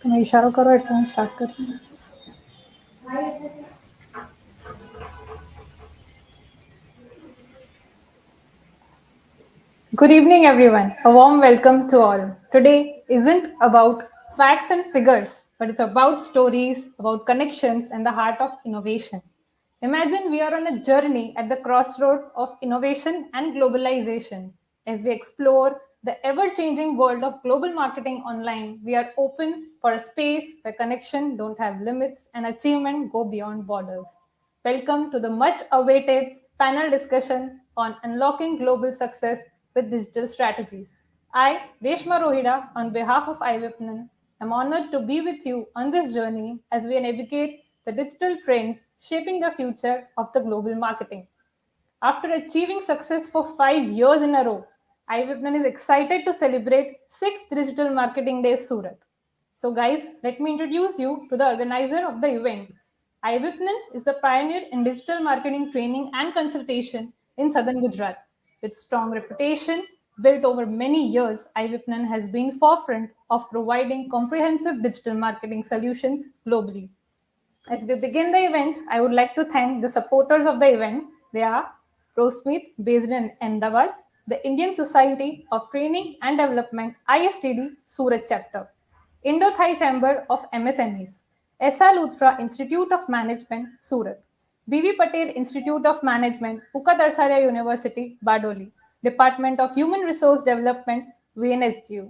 તમે ઇશારો કરો એટલે હું સ્ટાર્ટ કરીશ. Good evening, everyone. A warm welcome to all. Today isn't about facts and figures, but it's about stories, about connections, and the heart of innovation. Imagine we are on a journey at the crossroad of innovation and globalization. As we explore the ever changing world of global marketing online, we are open for a space where connection don't have limits and achievement go beyond borders. Welcome to the much awaited panel discussion on unlocking global success with digital strategies. I, Reshma Rohida, on behalf of iVIPANAN, am honored to be with you on this journey as we navigate the digital trends shaping the future of the global marketing. After achieving success for 5 years in a row, iVIPANAN is excited to celebrate 6th Digital Marketing Day Surat. So guys, let me introduce you to the organizer of the event. iVIPANAN is the pioneer in digital marketing training and consultation in southern Gujarat. With strong reputation built over many years, iVIPANAN has been forefront of providing comprehensive digital marketing solutions globally. As we begin the event, I would like to thank the supporters of the event. They are Roshni, based in Ahmedabad, the Indian Society of Training and Development ISTD Surat chapter, Indo-Thai Chamber of MSMEs, SR Luthra Institute of Management Surat, BV Patel Institute of Management, Uka University, Badoli, Department of Human Resource Development, VNSGU.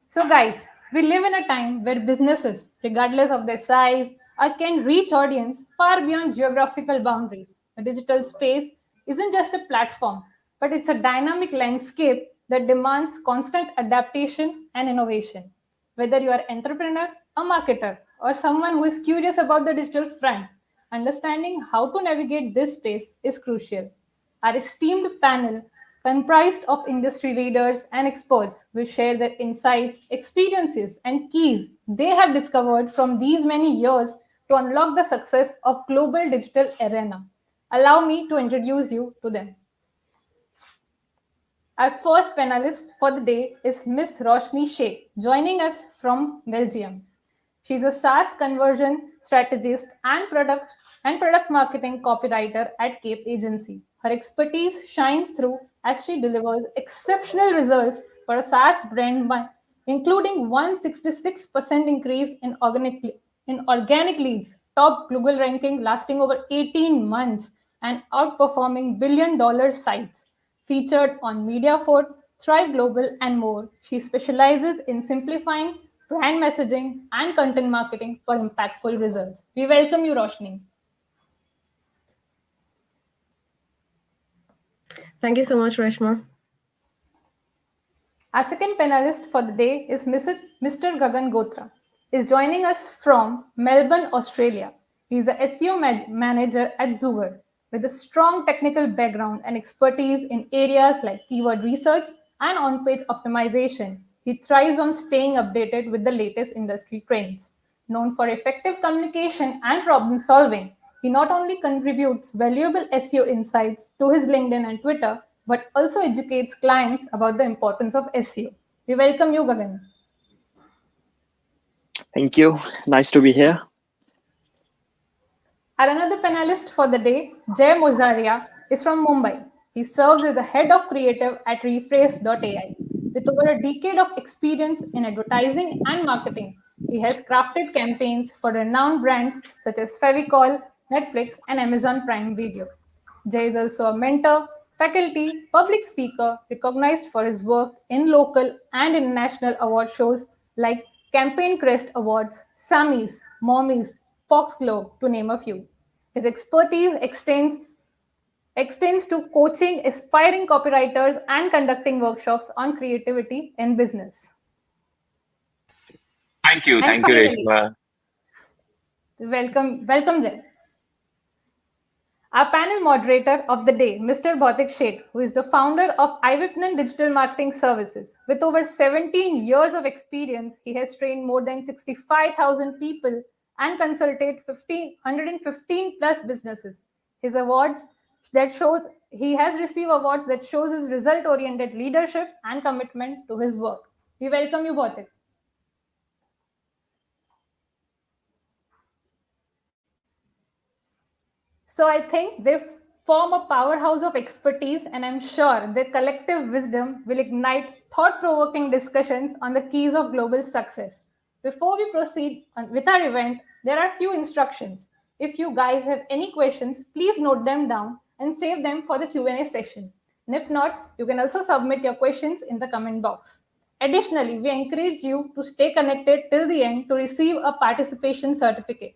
So, guys, we live in a time where businesses, regardless of their size, can reach audience far beyond geographical boundaries. The digital space isn't just a platform, but it's a dynamic landscape that demands constant adaptation and innovation. Whether you are an entrepreneur, a marketer, or someone who is curious about the digital front, understanding how to navigate this space is crucial. Our esteemed panel, comprised of industry leaders and experts, will share their insights, experiences, and keys they have discovered from these many years to unlock the success of global digital arena. Allow me to introduce you to them. Our first panelist for the day is Miss Roshni Sheikh, joining us from Belgium. She's a SaaS conversion strategist and product marketing copywriter at CAPE.Agency. Her expertise shines through as she delivers exceptional results for a SaaS brand by including 166% increase in organic leads, top Google ranking lasting over 18 months, and outperforming billion-dollar sites. Featured on MediaFort, Thrive Global, and more, she specializes in simplifying brand messaging and content marketing for impactful results. We welcome you, Roshni. Thank you so much, Reshma. Our second panelist for the day is Mr. Gagan Ghotra. He's joining us from Melbourne, Australia. He's a SEO manager at Xugar with a strong technical background and expertise in areas like keyword research and on-page optimization. He thrives on staying updated with the latest industry trends. Known for effective communication and problem solving, he not only contributes valuable SEO insights to his LinkedIn and Twitter, but also educates clients about the importance of SEO. We welcome you, Gagan. Thank you. Nice to be here. Our another panelist for the day, Jay Morzaria, is from Mumbai. He serves as the head of creative at Rephrase.ai. With over a decade of experience in advertising and marketing, he has crafted campaigns for renowned brands such as Fevicol, Netflix, and Amazon Prime Video. Jay is also a mentor, faculty, public speaker, recognized for his work in local and international award shows like Campaign Crest Awards, Sammys, Mommies, Foxglove, to name a few. His expertise extends to coaching aspiring copywriters and conducting workshops on creativity in business. Thank you, And finally, Reshma. welcome, Jay. Our panel moderator of the day, Mr. Bhautik Sheth, who is the founder of iVIPANAN Digital Marketing Services. With over 17 years of experience, he has trained more than 65,000 people and consulted 115 plus businesses. His awards that shows he has received awards that shows his result-oriented leadership and commitment to his work. We welcome you, Bhautik. So I think they form a powerhouse of expertise, and I'm sure their collective wisdom will ignite thought-provoking discussions on the keys of global success. Before we proceed with our event, there are few instructions. If you guys have any questions, please note them down and save them for the Q&A session. And if not, you can also submit your questions in the comment box. Additionally, we encourage you to stay connected till the end to receive a participation certificate.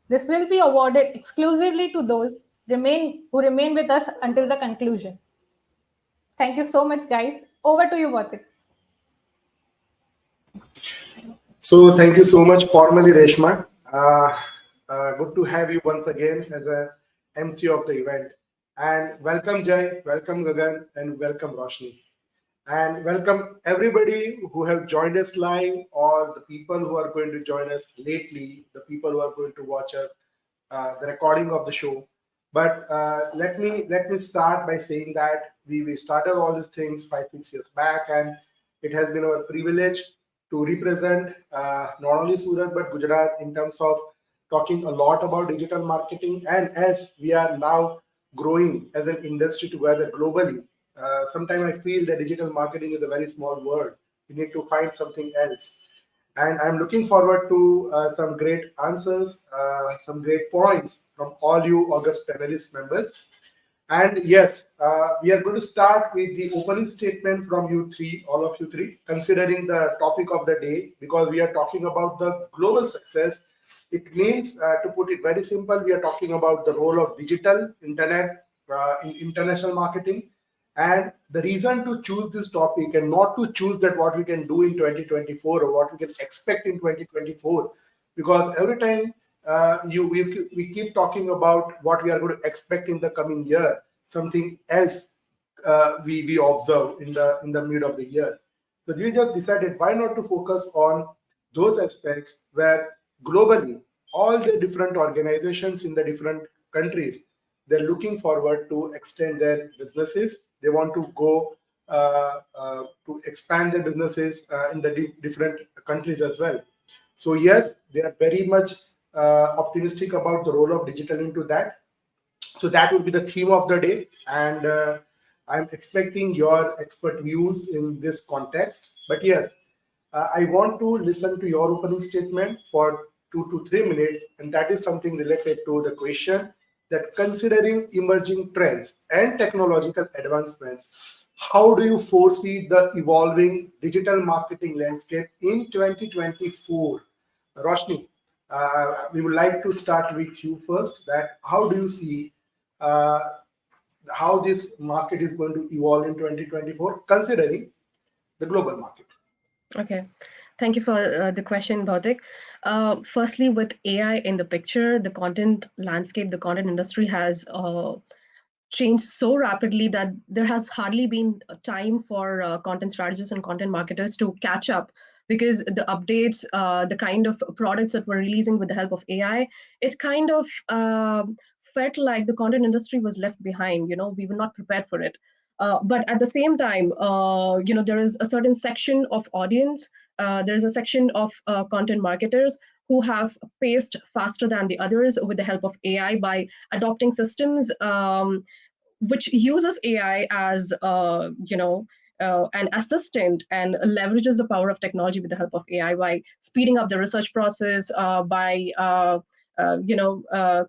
This will be awarded exclusively to those who remain with us until the conclusion. Thank you so much, guys. Over to you, Bhautik. So thank you so much formally, Reshma. Good to have you once again as a MC of the event. And welcome Jai, welcome Gagan, and welcome Roshni. And welcome everybody who have joined us live, or the people who are going to join us lately, the people who are going to watch the recording of the show. But let me start by saying that we started all these things 5-6 years back, and it has been our privilege to represent not only Surat but Gujarat in terms of talking a lot about digital marketing. And as we are now growing as an industry together globally, sometimes I feel that digital marketing is a very small word. We need to find something else. And I'm looking forward to some great answers, some great points from all you August panelist members. And yes, we are going to start with the opening statement from you three, all of you three, considering the topic of the day, because we are talking about the global success. It means, to put it very simple, we are talking about the role of digital, internet, in international marketing. And the reason to choose this topic and not to choose that what we can do in 2024 or what we can expect in 2024, because every time we keep talking about what we are going to expect in the coming year, something else we observe in the mid of the year. So we just decided why not to focus on those aspects where globally all the different organizations in the different countries, they're looking forward to extend their businesses. They want to go to expand their businesses in the different countries as well. So yes, they are very much optimistic about the role of digital into that. So that would be the theme of the day, and I'm expecting your expert views in this context. But yes, I want to listen to your opening statement for 2 to 3 minutes, and that is something related to the question that, considering emerging trends and technological advancements, how do you foresee the evolving digital marketing landscape in 2024? Roshni, we would like to start with you first. That how do you see how this market is going to evolve in 2024, considering the global market? Okay. Thank you for the question, Bhautik. Firstly, with AI in the picture, the content landscape, the content industry has changed so rapidly that there has hardly been a time for content strategists and content marketers to catch up, because the updates, the kind of products that we're releasing with the help of AI, it kind of felt like the content industry was left behind. We were not prepared for it. But at the same time, there is a certain section of audience, there is a section of content marketers who have paced faster than the others with the help of AI by adopting systems which uses AI as an assistant and leverages the power of technology with the help of AI by speeding up the research process, by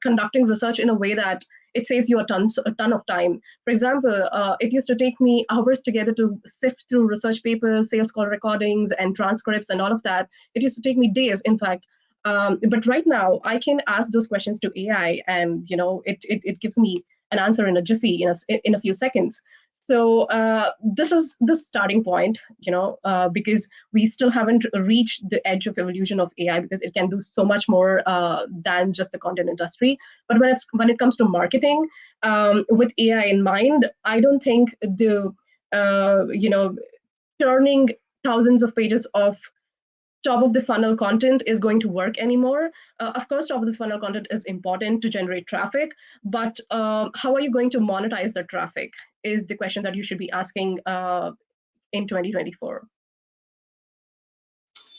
conducting research in a way that it saves you a ton of time. For example, it used to take me hours together to sift through research papers, sales call recordings, and transcripts, and all of that. It used to take me days, in fact. But right now, I can ask those questions to AI, and it gives me an answer in a jiffy, in a few seconds. So this is the starting point, because we still haven't reached the edge of evolution of AI, because it can do so much more than just the content industry. But when it comes to marketing, with AI in mind, I don't think the churning thousands of pages of top of the funnel content is going to work anymore. Of course, top of the funnel content is important to generate traffic, but how are you going to monetize the traffic is the question that you should be asking in 2024.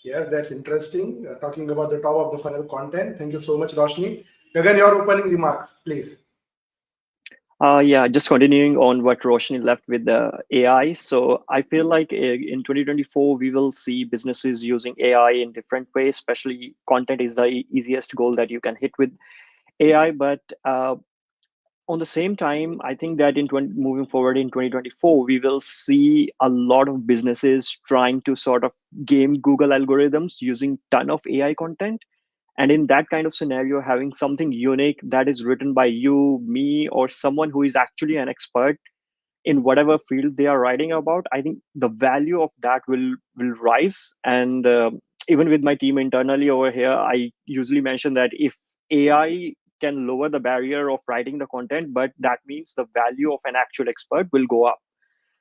Yes, that's interesting. Talking about the top of the funnel content. Thank you so much, Roshni. Gagan, your opening remarks, please. Yeah, just continuing on what Roshni left with the AI. So I feel like in 2024, we will see businesses using AI in different ways, especially content is the easiest goal that you can hit with AI. But on the same time, I think that moving forward in 2024, we will see a lot of businesses trying to sort of game Google algorithms using ton of AI content. And in that kind of scenario, having something unique that is written by you, me, or someone who is actually an expert in whatever field they are writing about, I think the value of that will rise. And even with my team internally over here, I usually mention that if AI can lower the barrier of writing the content, but that means the value of an actual expert will go up.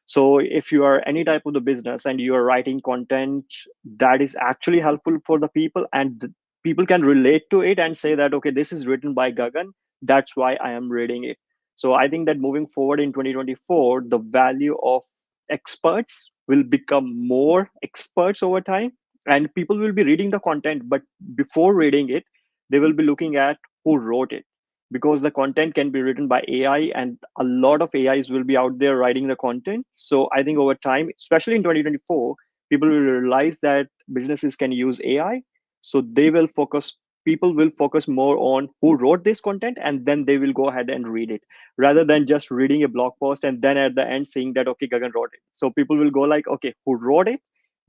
So if you are any type of the business and you are writing content that is actually helpful for the people, and people can relate to it and say that, okay, this is written by Gagan, that's why I am reading it. So I think that moving forward in 2024, the value of experts will become more experts over time, and people will be reading the content, but before reading it, they will be looking at who wrote it, because the content can be written by AI and a lot of AIs will be out there writing the content. So I think over time, especially in 2024, people will realize that businesses can use AI. So people will focus more on who wrote this content, and then they will go ahead and read it rather than just reading a blog post and then at the end seeing that, okay, Gagan wrote it. So people will go like, okay, who wrote it?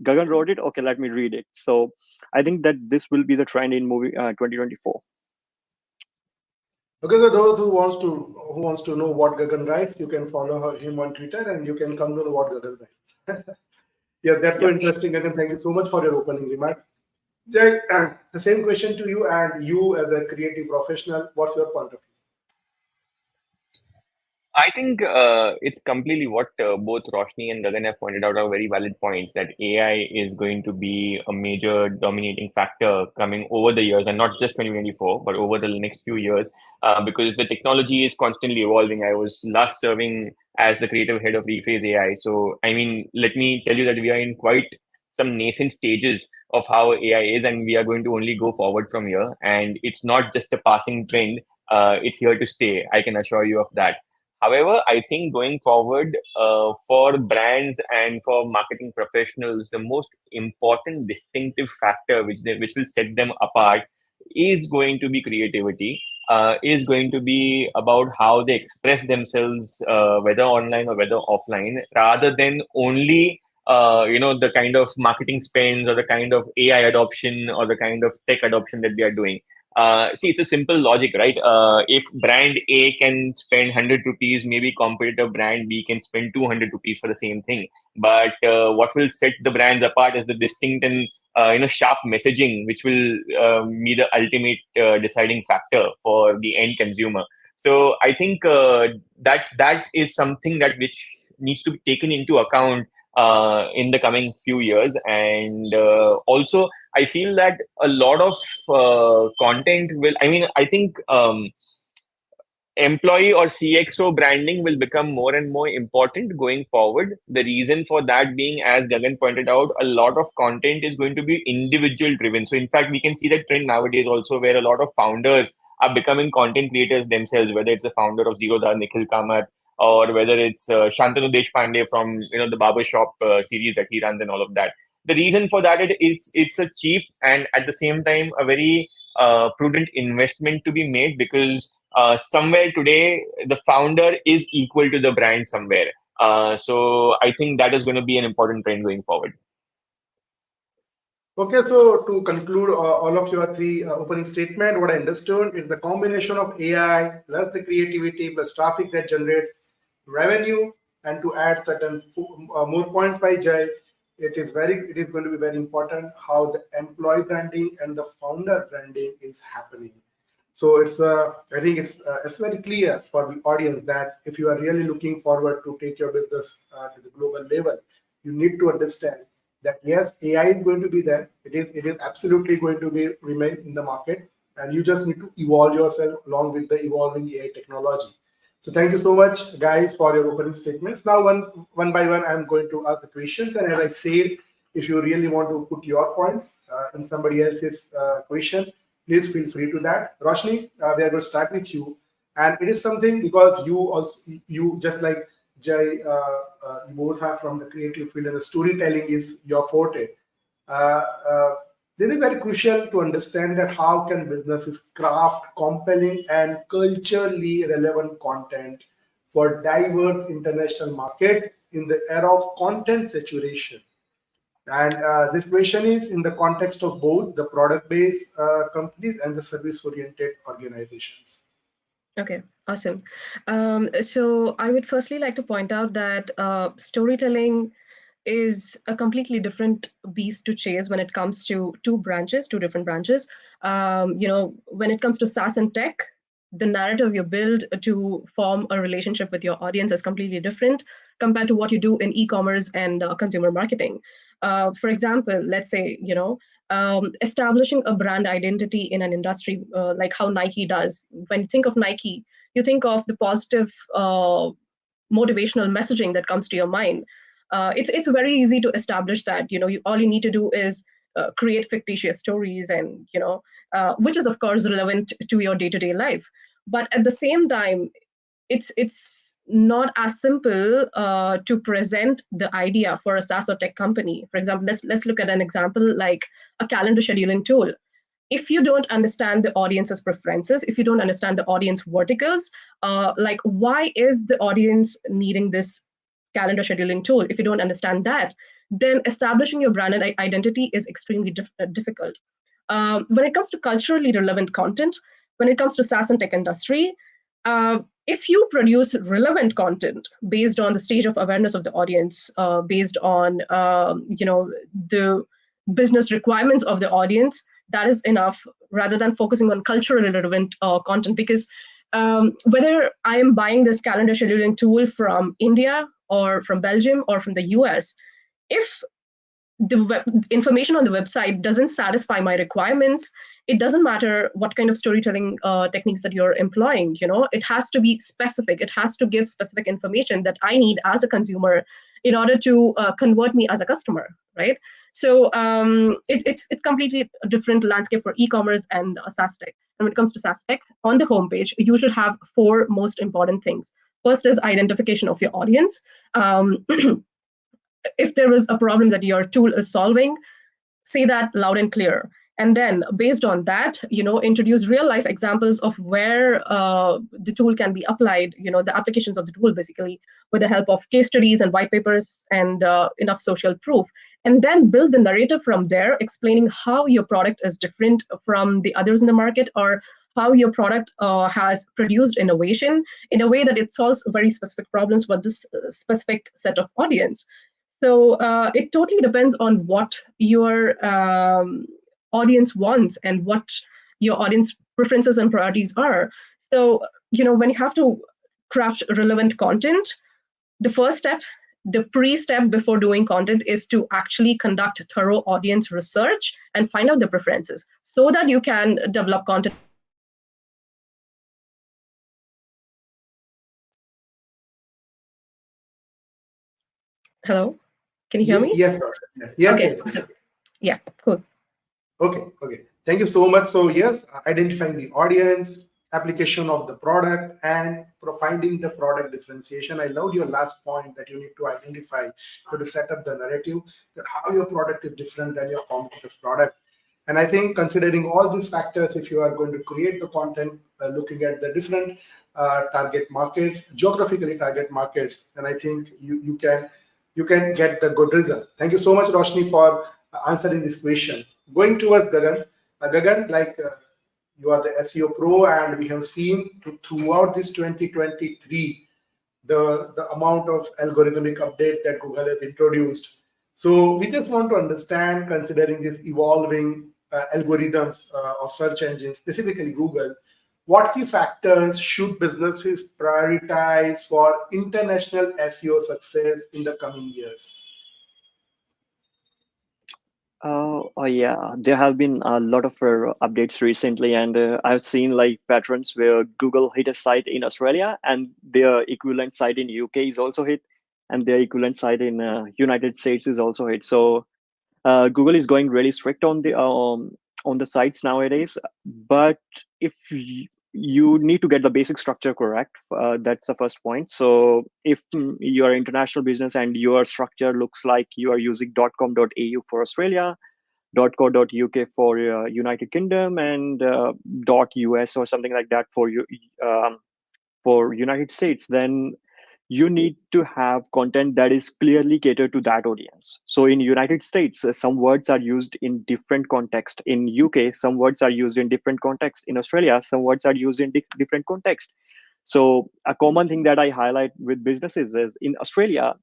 Gagan wrote it. Okay, let me read it. So I think that this will be the trend in 2024. Okay, so those who wants to know what Gagan writes, you can follow him on Twitter, and you can come to know what Gagan writes. Yeah, that's so interesting, Gagan. Thank you so much for your opening remarks. Jay, the same question to you, and you as a creative professional, what's your point of view? I think it's completely what both Roshni and Gagan have pointed out are very valid points, that AI is going to be a major dominating factor coming over the years, and not just 2024, but over the next few years, because the technology is constantly evolving. I was last serving as the creative head of Rephrase.ai. So, I mean, let me tell you that we are in quite some nascent stages of how AI is, and we are going to only go forward from here. And it's not just a passing trend, it's here to stay. I can assure you of that. However, I think going forward, for brands and for marketing professionals, the most important distinctive factor which will set them apart is going to be creativity, is going to be about how they express themselves, whether online or whether offline, rather than only the kind of marketing spends or the kind of AI adoption or the kind of tech adoption that they are doing. See, it's a simple logic, right? If brand A can spend 100 rupees, maybe competitor brand B can spend 200 rupees for the same thing. But what will set the brands apart is the distinct and sharp messaging, which will be the ultimate deciding factor for the end consumer. So I think that is something which needs to be taken into account in the coming few years. And also, I feel that a lot of content will, I think employee or CXO branding will become more and more important going forward. The reason for that being, as Gagan pointed out, a lot of content is going to be individual driven. So in fact, we can see that trend nowadays also, where a lot of founders are becoming content creators themselves, whether it's the founder of Zerodha, Nikhil Kamath, or whether it's Shantanu Deshpande from the barbershop series that he runs and all of that. The reason for that is it's a cheap and at the same time a very prudent investment to be made, because somewhere today the founder is equal to the brand somewhere. So I think that is going to be an important trend going forward. Okay, so to conclude all of your three opening statement, what I understood is the combination of AI plus the creativity plus traffic that generates revenue, and to add certain more points by Jay, it is going to be very important how the employee branding and the founder branding is happening. So I think it's very clear for the audience that if you are really looking forward to take your business to the global level, you need to understand that yes, AI is going to be there. It is absolutely going to be remain in the market, and you just need to evolve yourself along with the evolving AI technology. So thank you so much, guys, for your opening statements. Now, one by one, I'm going to ask the questions, and as I said, if you really want to put your points in somebody else's question, please feel free to that. Roshni, we are going to start with you, and it is something because you just like Jay, you both are from the creative field, and the storytelling is your forte. Uh, uh, this is very crucial to understand that how can businesses craft compelling and culturally relevant content for diverse international markets in the era of content saturation. And this question is in the context of both the product-based companies and the service-oriented organizations. Okay, awesome. So I would firstly like to point out that storytelling is a completely different beast to chase when it comes to two different branches. When it comes to SaaS and tech, the narrative you build to form a relationship with your audience is completely different compared to what you do in e-commerce and consumer marketing. For example, let's say, establishing a brand identity in an industry like how Nike does. When you think of Nike, you think of the positive motivational messaging that comes to your mind. It's very easy to establish that. All you need to do is create fictitious stories, and which is of course relevant to your day-to-day life. But at the same time, it's not as simple to present the idea for a SaaS or tech company. For example, let's look at an example like a calendar scheduling tool. If you don't understand the audience's preferences, if you don't understand the audience verticals, like why is the audience needing this calendar scheduling tool? If you don't understand that, then establishing your brand and identity is extremely difficult. When it comes to culturally relevant content, when it comes to SaaS and tech industry, if you produce relevant content based on the stage of awareness of the audience, based on the business requirements of the audience, that is enough, rather than focusing on culturally relevant content. Because whether I am buying this calendar scheduling tool from India or from Belgium or from the US, if the information on the website doesn't satisfy my requirements, it doesn't matter what kind of storytelling techniques that you're employing. It has to be specific. It has to give specific information that I need as a consumer in order to convert me as a customer, right? So it's completely a different landscape for e-commerce and SaaS tech. And when it comes to SaaS tech, on the homepage, you should have 4 most important things. First is identification of your audience. If there is a problem that your tool is solving, say that loud and clear. And then based on that, introduce real life examples of where the tool can be applied, the applications of the tool, basically, with the help of case studies and white papers and enough social proof. And then build the narrative from there, explaining how your product is different from the others in the market, or how your product has produced innovation in a way that it solves very specific problems for this specific set of audience. So it totally depends on what your audience wants and what your audience preferences and priorities are. So, when you have to craft relevant content, the first step, the pre-step before doing content, is to actually conduct thorough audience research and find out the preferences so that you can develop content. Hello? Can you hear me? Yes, yes. Okay, Yes. awesome. Yeah, cool. Okay. Thank you so much. So yes, identifying the audience, application of the product, and finding the product differentiation. I loved your last point that you need to identify to set up the narrative that how your product is different than your competitor's product. And I think considering all these factors, if you are going to create the content looking at the different target markets, geographically target markets, then I think you can get the good result. Thank you so much, Roshni, for answering this question. Going towards Gagan. Gagan, you are the SEO pro, and we have seen throughout this 2023 the amount of algorithmic updates that Google has introduced. So we just want to understand, considering this evolving algorithms of search engines, specifically Google, what key factors should businesses prioritize for international SEO success in the coming years? Oh yeah, there have been a lot of updates recently, and I've seen like patterns where Google hit a site in Australia, and their equivalent site in UK is also hit, and their equivalent site in United States is also hit. So Google is going really strict on the sites nowadays. But if you need to get the basic structure correct, that's the first point. So if you are international business and your structure looks like you are using .com.au for Australia, .co.uk for United Kingdom, and .us or something like that for you for United States, then you need to have content that is clearly catered to that audience. So in United States, some words are used in different context. In UK, some words are used in different context. In Australia, some words are used in different context. So a common thing that I highlight with businesses is in Australia,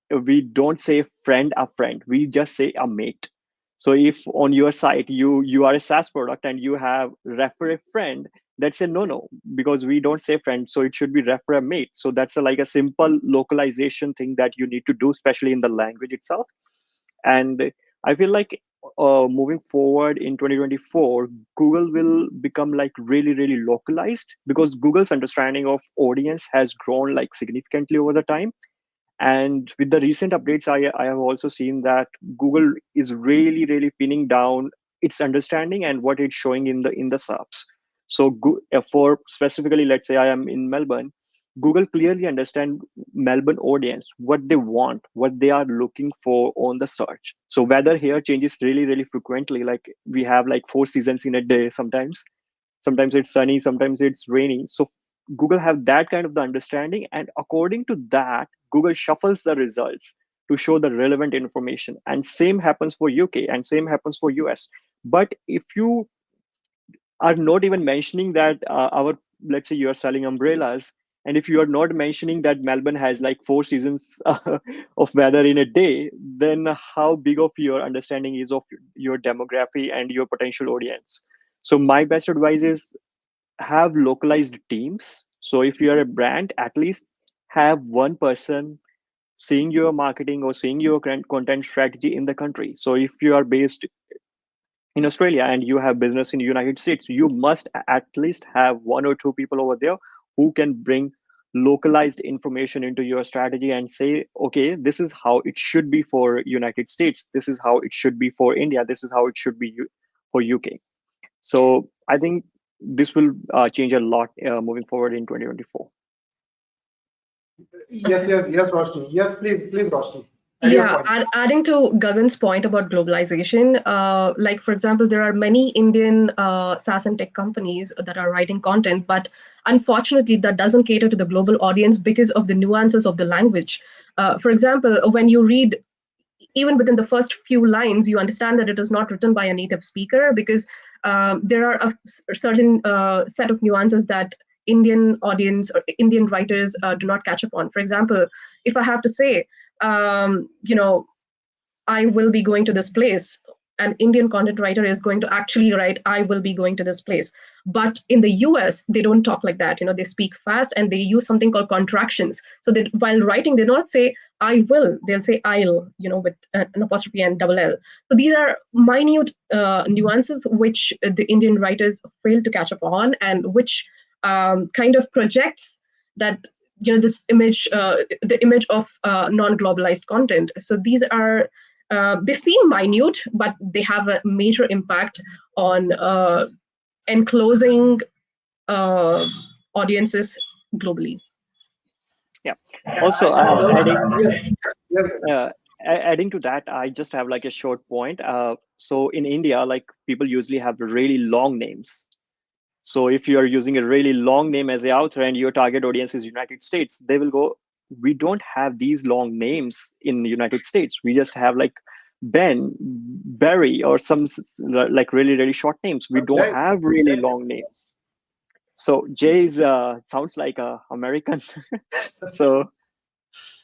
we don't say friend a friend, we just say a mate. So if on your site you are a SaaS product and you have refer a friend, that's a no, because we don't say friend, so it should be refer a mate. So that's like a simple localization thing that you need to do, especially in the language itself. And I feel like moving forward in 2024, Google will become like really, really localized, because Google's understanding of audience has grown like significantly over the time. And with the recent updates, I have also seen that Google is really, really pinning down its understanding and what it's showing in the subs. So for specifically, let's say I am in Melbourne, Google clearly understand Melbourne audience, what they want, what they are looking for on the search. So weather here changes really, really frequently. Like we have like 4 seasons in a day sometimes. Sometimes it's sunny, sometimes it's rainy. So Google have that kind of the understanding, and according to that, Google shuffles the results to show the relevant information. And same happens for UK and same happens for US. But if you are not even mentioning that our, let's say you are selling umbrellas, and if you are not mentioning that Melbourne has like 4 seasons of weather in a day, then how big of your understanding is of your demography and your potential audience? So my best advice is have localized teams. So if you are a brand, at least have one person seeing your marketing or seeing your content strategy in the country. So if you are based in Australia and you have business in the United States, you must at least have one or two people over there who can bring localized information into your strategy and say, okay, this is how it should be for United States. This is how it should be for India. This is how it should be for UK. So I think this will change a lot moving forward in 2024. Yes, Roshni. Yes, please, Roshni. Yeah, adding to Gagan's point about globalization, like for example, there are many Indian SaaS and tech companies that are writing content, but unfortunately, that doesn't cater to the global audience because of the nuances of the language. For example, when you read even within the first few lines, you understand that it is not written by a native speaker because there are a certain set of nuances that Indian audience or Indian writers do not catch up on. For example, if I have to say, you know, I will be going to this place, an Indian content writer is going to actually write, I will be going to this place. But in the US, they don't talk like that. You know, they speak fast and they use something called contractions. So that while writing, they don't say, I will, they'll say, I'll, you know, with an apostrophe and double L. So these are minute nuances which the Indian writers fail to catch up on, and which kind of projects that, you know, this image, the image of non-globalized content. So these are, they seem minute, but they have a major impact on enclosing audiences globally. Yeah. Also, Yes. adding to that, I just have like a short point. So in India, like people usually have really long names. So if you are using a really long name as a author and your target audience is United States, they will go, we don't have these long names in the United States. We just have like Ben, Barry, or some like really, really short names. We don't have really long names. So Jay is sounds like a American. So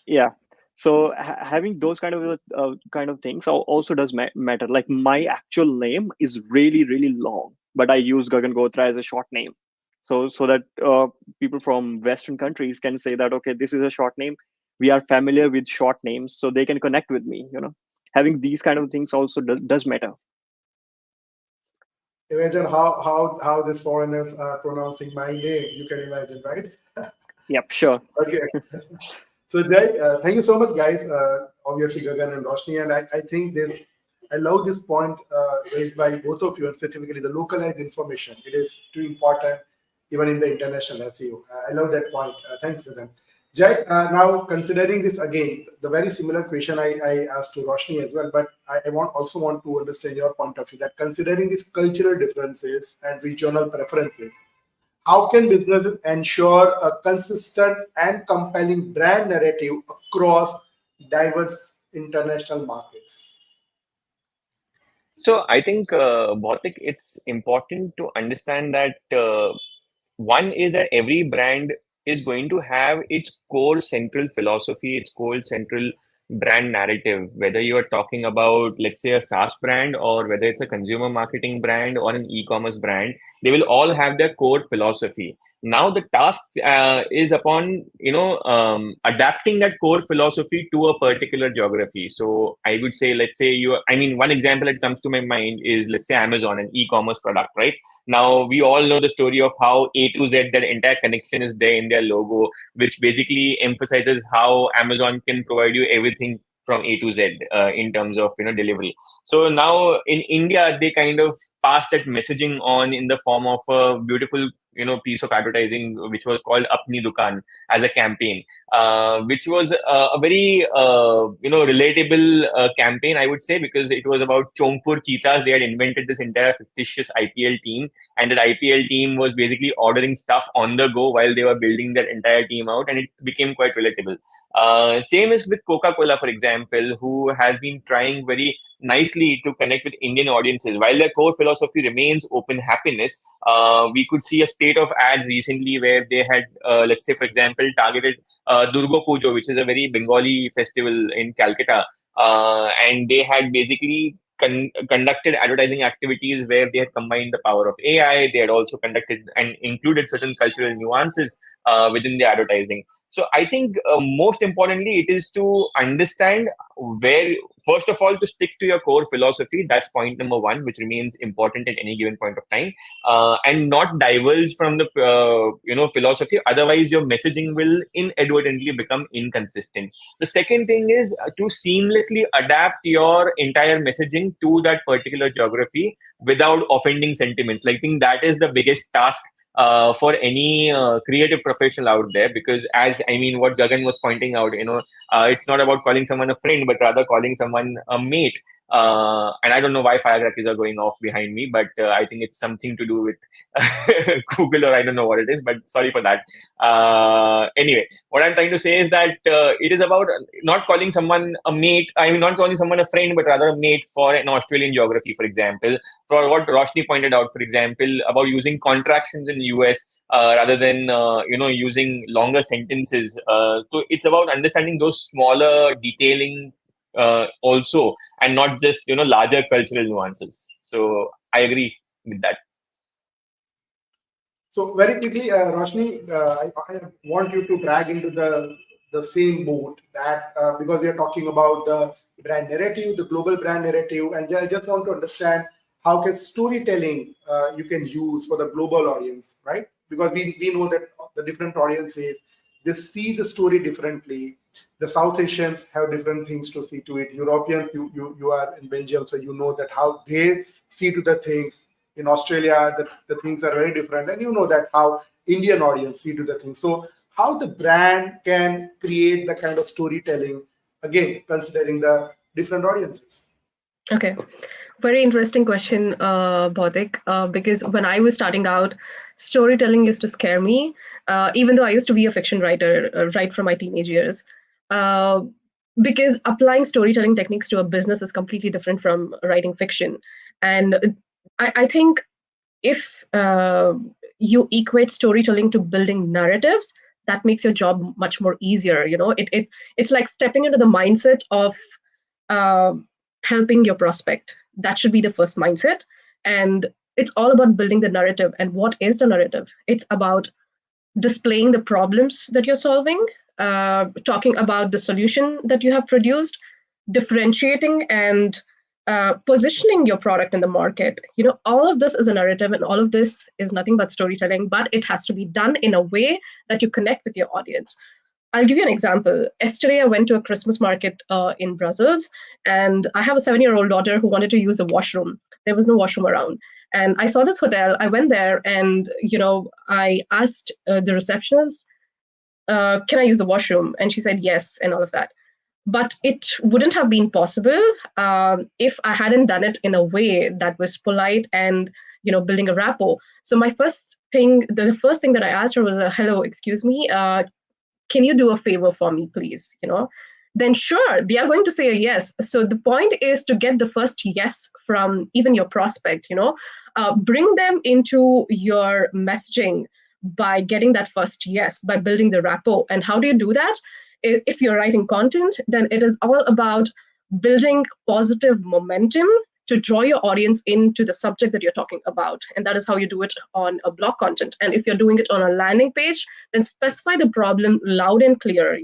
yeah. So having those kind of things also does matter. Like my actual name is really, really long, but I use Gagan Ghotra as a short name. So that people from Western countries can say that, okay, this is a short name. We are familiar with short names, so they can connect with me, you know. having these kind of things also does matter. Imagine how these foreigners are pronouncing my name. You can imagine, right? Yep, sure. Okay. So Jay, thank you so much, guys. Obviously, Gagan and Roshni, and I think I love this point raised by both of you, and specifically the localized information. It is too important, even in the international SEO. I love that point. Thanks, Gagan. Jay, now considering this again, the very similar question I asked to Roshni as well, but I also want to understand your point of view that considering these cultural differences and regional preferences, how can businesses ensure a consistent and compelling brand narrative across diverse international markets? So I think, Bhautik, it's important to understand that one is that every brand is going to have its core central philosophy, its core central brand narrative, whether you are talking about, let's say, a SaaS brand, or whether it's a consumer marketing brand or an e-commerce brand, they will all have their core philosophy. Now the task is upon adapting that core philosophy to a particular geography. So I would say, let's say one example that comes to my mind is, let's say, Amazon, an e-commerce product, right? Now we all know the story of how A to Z, that entire connection is there in their logo, which basically emphasizes how Amazon can provide you everything from A to Z in terms of delivery. So now in India, they kind of passed that messaging on in the form of a beautiful piece of advertising, which was called Apni Dukan, as a campaign, which was a very relatable campaign, I would say, because it was about Chongpur Cheetahs. They had invented this entire fictitious IPL team, and that IPL team was basically ordering stuff on the go while they were building that entire team out, and it became quite relatable. Same is with Coca-Cola, for example, who has been trying very nicely to connect with Indian audiences. While their core philosophy remains open happiness, we could see a spate of ads recently where they had, let's say, for example, targeted Durga Pujo, which is a very Bengali festival in Calcutta, and they had basically conducted advertising activities where they had combined the power of AI. They had also conducted and included certain cultural nuances within the advertising. So I think most importantly, it is to understand where, first of all, to stick to your core philosophy. That's point number one, which remains important at any given point of time, and not divulge from the philosophy. Otherwise, your messaging will inadvertently become inconsistent. The second thing is to seamlessly adapt your entire messaging to that particular geography without offending sentiments. I think that is the biggest task for any creative professional out there, because what Gagan was pointing out, it's not about calling someone a friend, but rather calling someone a mate. And I don't know why firecrackers are going off behind me, but I think it's something to do with Google, or I don't know what it is, but sorry for that. Anyway, what I'm trying to say is that it is about not calling someone a mate. Not calling someone a friend, but rather a mate for an Australian geography, for example. For what Roshni pointed out, for example, about using contractions in US rather than using longer sentences. So it's about understanding those smaller detailing also, and not just larger cultural nuances. So I agree with that. So very quickly, Roshni, I want you to drag into the same boat that because we are talking about the brand narrative, the global brand narrative, and I just want to understand how can storytelling you can use for the global audience, right? Because we know that the different audiences, they see the story differently. The South Asians have different things to see to it. Europeans, you are in Belgium, so you know that how they see to the things. In Australia, the things are very different, and you know that how Indian audience see to the things. So how the brand can create the kind of storytelling, again, considering the different audiences. Okay. Very interesting question, Bhautik, because when I was starting out, storytelling used to scare me, even though I used to be a fiction writer right from my teenage years. Because applying storytelling techniques to a business is completely different from writing fiction. And I think if you equate storytelling to building narratives, that makes your job much more easier. It's like stepping into the mindset of helping your prospect. That should be the first mindset. And it's all about building the narrative. And what is the narrative? It's about displaying the problems that you're solving, talking about the solution that you have produced, differentiating and positioning your product in the market. All of this is a narrative, and all of this is nothing but storytelling, but it has to be done in a way that you connect with your audience. I'll give you an example. Yesterday, I went to a Christmas market in Brussels, and I have a 7-year-old daughter who wanted to use the washroom. There was no washroom around. And I saw this hotel. I went there, and I asked the receptionist, can I use the washroom? And she said yes, and all of that. But it wouldn't have been possible if I hadn't done it in a way that was polite and building a rapport. So the first thing that I asked her was, hello, excuse me, can you do a favor for me, please? Then sure, they are going to say a yes. So the point is to get the first yes from even your prospect. Bring them into your messaging by getting that first yes, by building the rapport. And how do you do that? If you're writing content, then it is all about building positive momentum to draw your audience into the subject that you're talking about. And that is how you do it on a blog content. And if you're doing it on a landing page, then specify the problem loud and clear,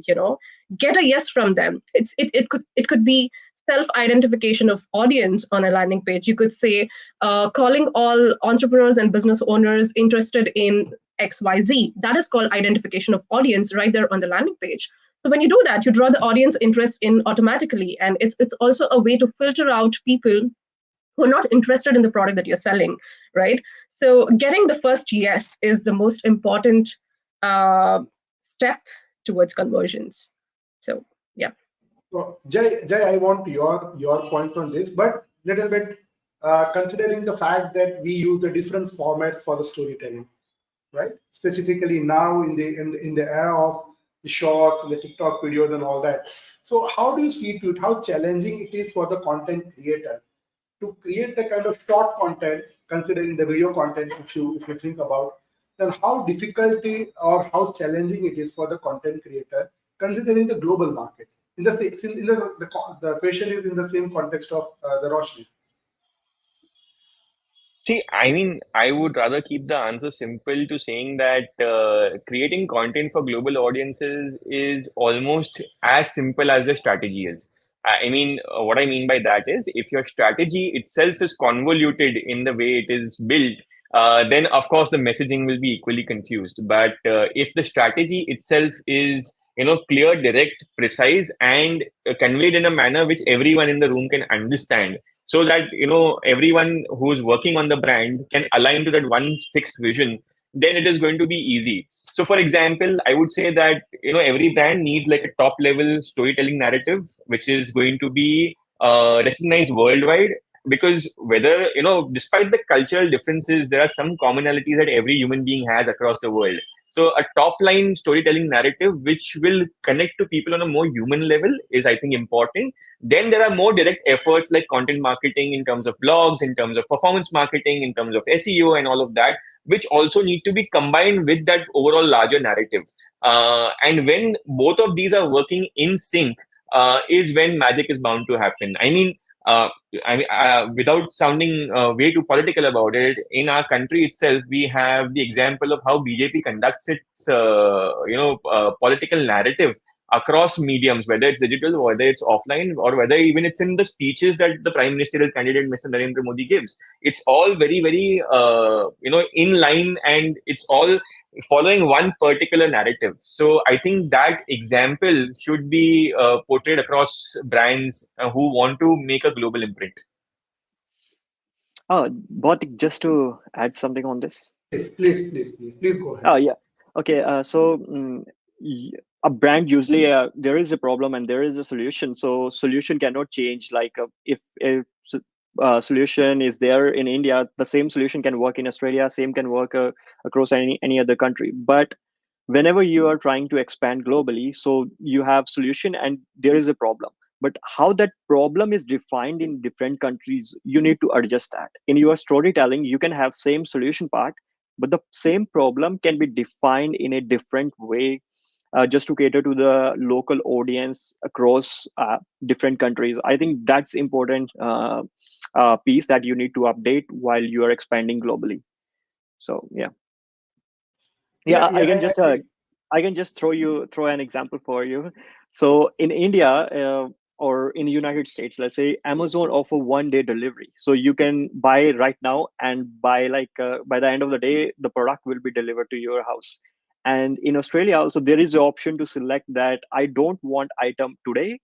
get a yes from them. It could be self-identification of audience on a landing page. You could say, calling all entrepreneurs and business owners interested in XYZ. That is called identification of audience right there on the landing page. So when you do that, you draw the audience interest in automatically. And it's also a way to filter out people who are not interested in the product that you're selling, right? So getting the first yes is the most important step towards conversions. So yeah. So, Jay, I want your point on this, but little bit considering the fact that we use the different formats for the storytelling, right? Specifically now in the era of the shorts and the TikTok videos and all that. So how do you see to it? How challenging it is for the content creator to create the kind of short content, considering the video content, if you think about, then how difficulty or how challenging it is for the content creator, considering the global market. The question is in the same context of the Roshni. See, I mean, I would rather keep the answer simple to saying that creating content for global audiences is almost as simple as your strategy is. I mean, what I mean by that is if your strategy itself is convoluted in the way it is built, then of course the messaging will be equally confused. But if the strategy itself is clear, direct, precise, and conveyed in a manner which everyone in the room can understand, so that everyone who's working on the brand can align to that one fixed vision, then it is going to be easy. So for example, I would say that every brand needs like a top level storytelling narrative which is going to be recognized worldwide, because whether despite the cultural differences, there are some commonalities that every human being has across the world. So a top line storytelling narrative which will connect to people on a more human level is, I think, important. Then there are more direct efforts like content marketing in terms of blogs, in terms of performance marketing, in terms of SEO and all of that, which also need to be combined with that overall larger narrative. And when both of these are working in sync, is when magic is bound to happen. I mean, without sounding way too political about it, in our country itself, we have the example of how BJP conducts its, political narrative across mediums, whether it's digital, whether it's offline, or whether even it's in the speeches that the Prime Ministerial candidate, Mr. Narendra Modi, gives. It's all very, very, in line, and it's all following one particular narrative. So I think that example should be portrayed across brands who want to make a global imprint. Bhautik, just to add something on this. Please go ahead. Oh, yeah. Okay. A brand usually there is a problem and there is a solution. So solution cannot change. Like if a solution is there in India, the same solution can work in Australia, same can work across any other country. But whenever you are trying to expand globally, so you have solution and there is a problem. But how that problem is defined in different countries, you need to adjust that. In your storytelling, you can have same solution part, but the same problem can be defined in a different way, just to cater to the local audience across different countries. I think that's important piece that you need to update while you are expanding globally. So yeah. I can just throw an example for you. So in India, or in the United States, let's say Amazon offer 1 day delivery. So you can buy right now, and by by the end of the day, the product will be delivered to your house. And in Australia also, there is the option to select that I don't want item today.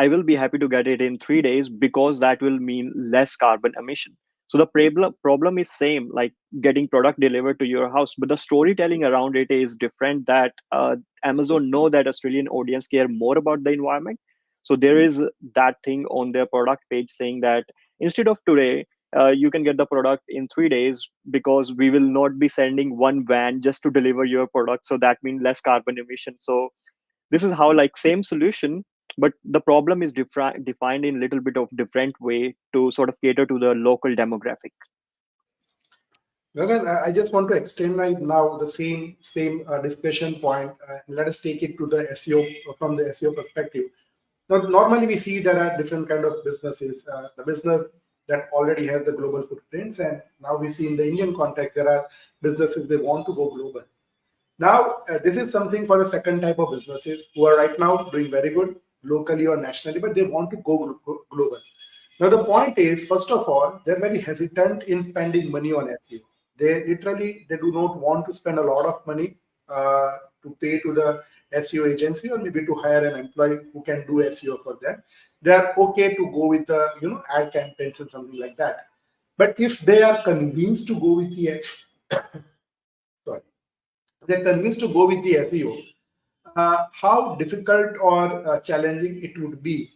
I will be happy to get it in 3 days, because that will mean less carbon emission. So the problem is same, like getting product delivered to your house, but the storytelling around it is different. That Amazon know that Australian audience care more about the environment. So there is that thing on their product page saying that instead of today, you can get the product in 3 days, because we will not be sending one van just to deliver your product. So that means less carbon emission. So this is how, like, same solution, but the problem is defined in a little bit of different way to sort of cater to the local demographic. Gagan, I just want to extend right now the same discussion point. Let us take it to the SEO, from the SEO perspective. Now, normally we see there are different kind of businesses. The business that already has the global footprints, and now we see in the Indian context there are businesses they want to go global. Now, this is something for the second type of businesses who are right now doing very good locally or nationally, but they want to go global. Now, the point is, first of all, they're very hesitant in spending money on SEO. They do not want to spend a lot of money to pay to the SEO agency, or maybe to hire an employee who can do SEO for them. They are okay to go with the ad campaigns and something like that. But if they are convinced to go with the they're convinced to go with the SEO, how difficult or challenging it would be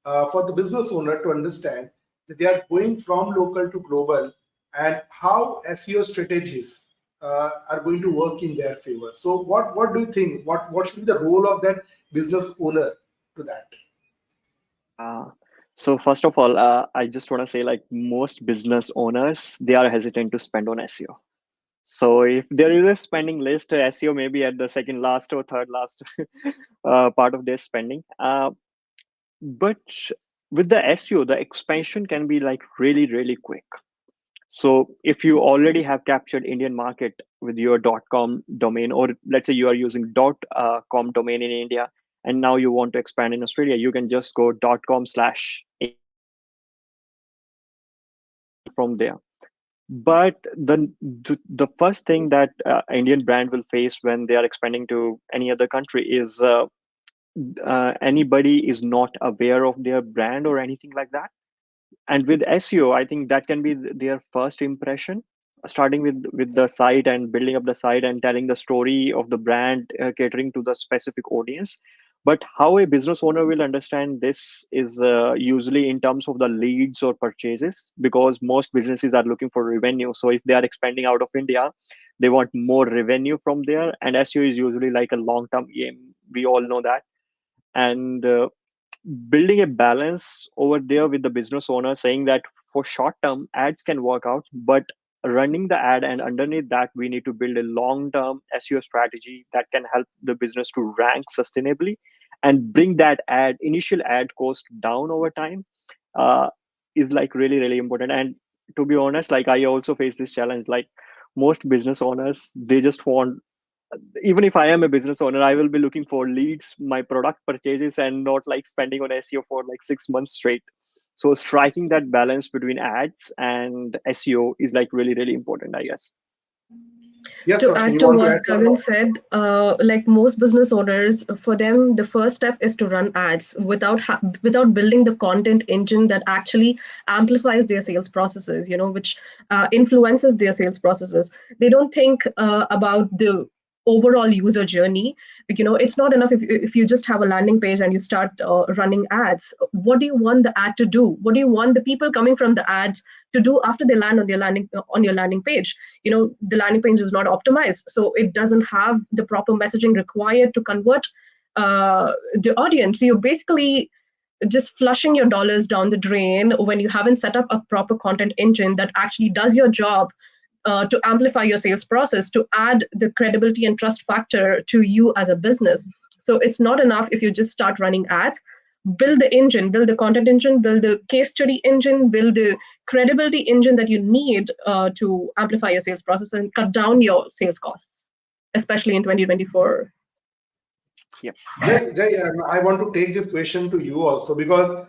for the business owner to understand that they are going from local to global, and how SEO strategies are going to work in their favor. So what do you think? What should be the role of that business owner to that? So first of all, I just want to say, like, most business owners, they are hesitant to spend on SEO. So if there is a spending list, SEO may be at the second last or third last part of their spending. But with the SEO, the expansion can be like really, really quick. So if you already have captured Indian market with your .com domain, or let's say you are using .com domain in India, and now you want to expand in Australia, you can just go .com/ from there. But the first thing that Indian brand will face when they are expanding to any other country is anybody is not aware of their brand or anything like that. And with SEO, I think that can be their first impression, starting with the site and building up the site and telling the story of the brand, catering to the specific audience. But how a business owner will understand this is usually in terms of the leads or purchases, because most businesses are looking for revenue. So if they are expanding out of India, they want more revenue from there. And SEO is usually like a long-term aim. We all know that. And building a balance over there with the business owner, saying that for short term, ads can work out, but running the ad, and underneath that, we need to build a long-term SEO strategy that can help the business to rank sustainably and bring that initial ad cost down over time, is like really, really important. And to be honest, like, I also face this challenge. Like, most business owners, they just want, even if I am a business owner, I will be looking for leads, my product purchases, and not like spending on SEO for like 6 months straight. So striking that balance between ads and SEO is like really, really important, I guess. Yes, To Roshni, add you to want to what add Gagan something? said, like most business owners, for them, the first step is to run ads without building the content engine that actually amplifies their sales processes, which influences their sales processes. They don't think about the overall user journey. It's not enough if you just have a landing page and you start running ads. What do you want the ad to do? What do you want the people coming from the ads to do after they land on your landing page? The landing page is not optimized, so it doesn't have the proper messaging required to convert the audience. So you're basically just flushing your dollars down the drain when you haven't set up a proper content engine that actually does your job to amplify your sales process, to add the credibility and trust factor to you as a business. So it's not enough if you just start running ads. Build the engine, build the content engine, build the case study engine, build the credibility engine that you need to amplify your sales process and cut down your sales costs, especially in 2024. Yeah. Jay, I want to take this question to you also because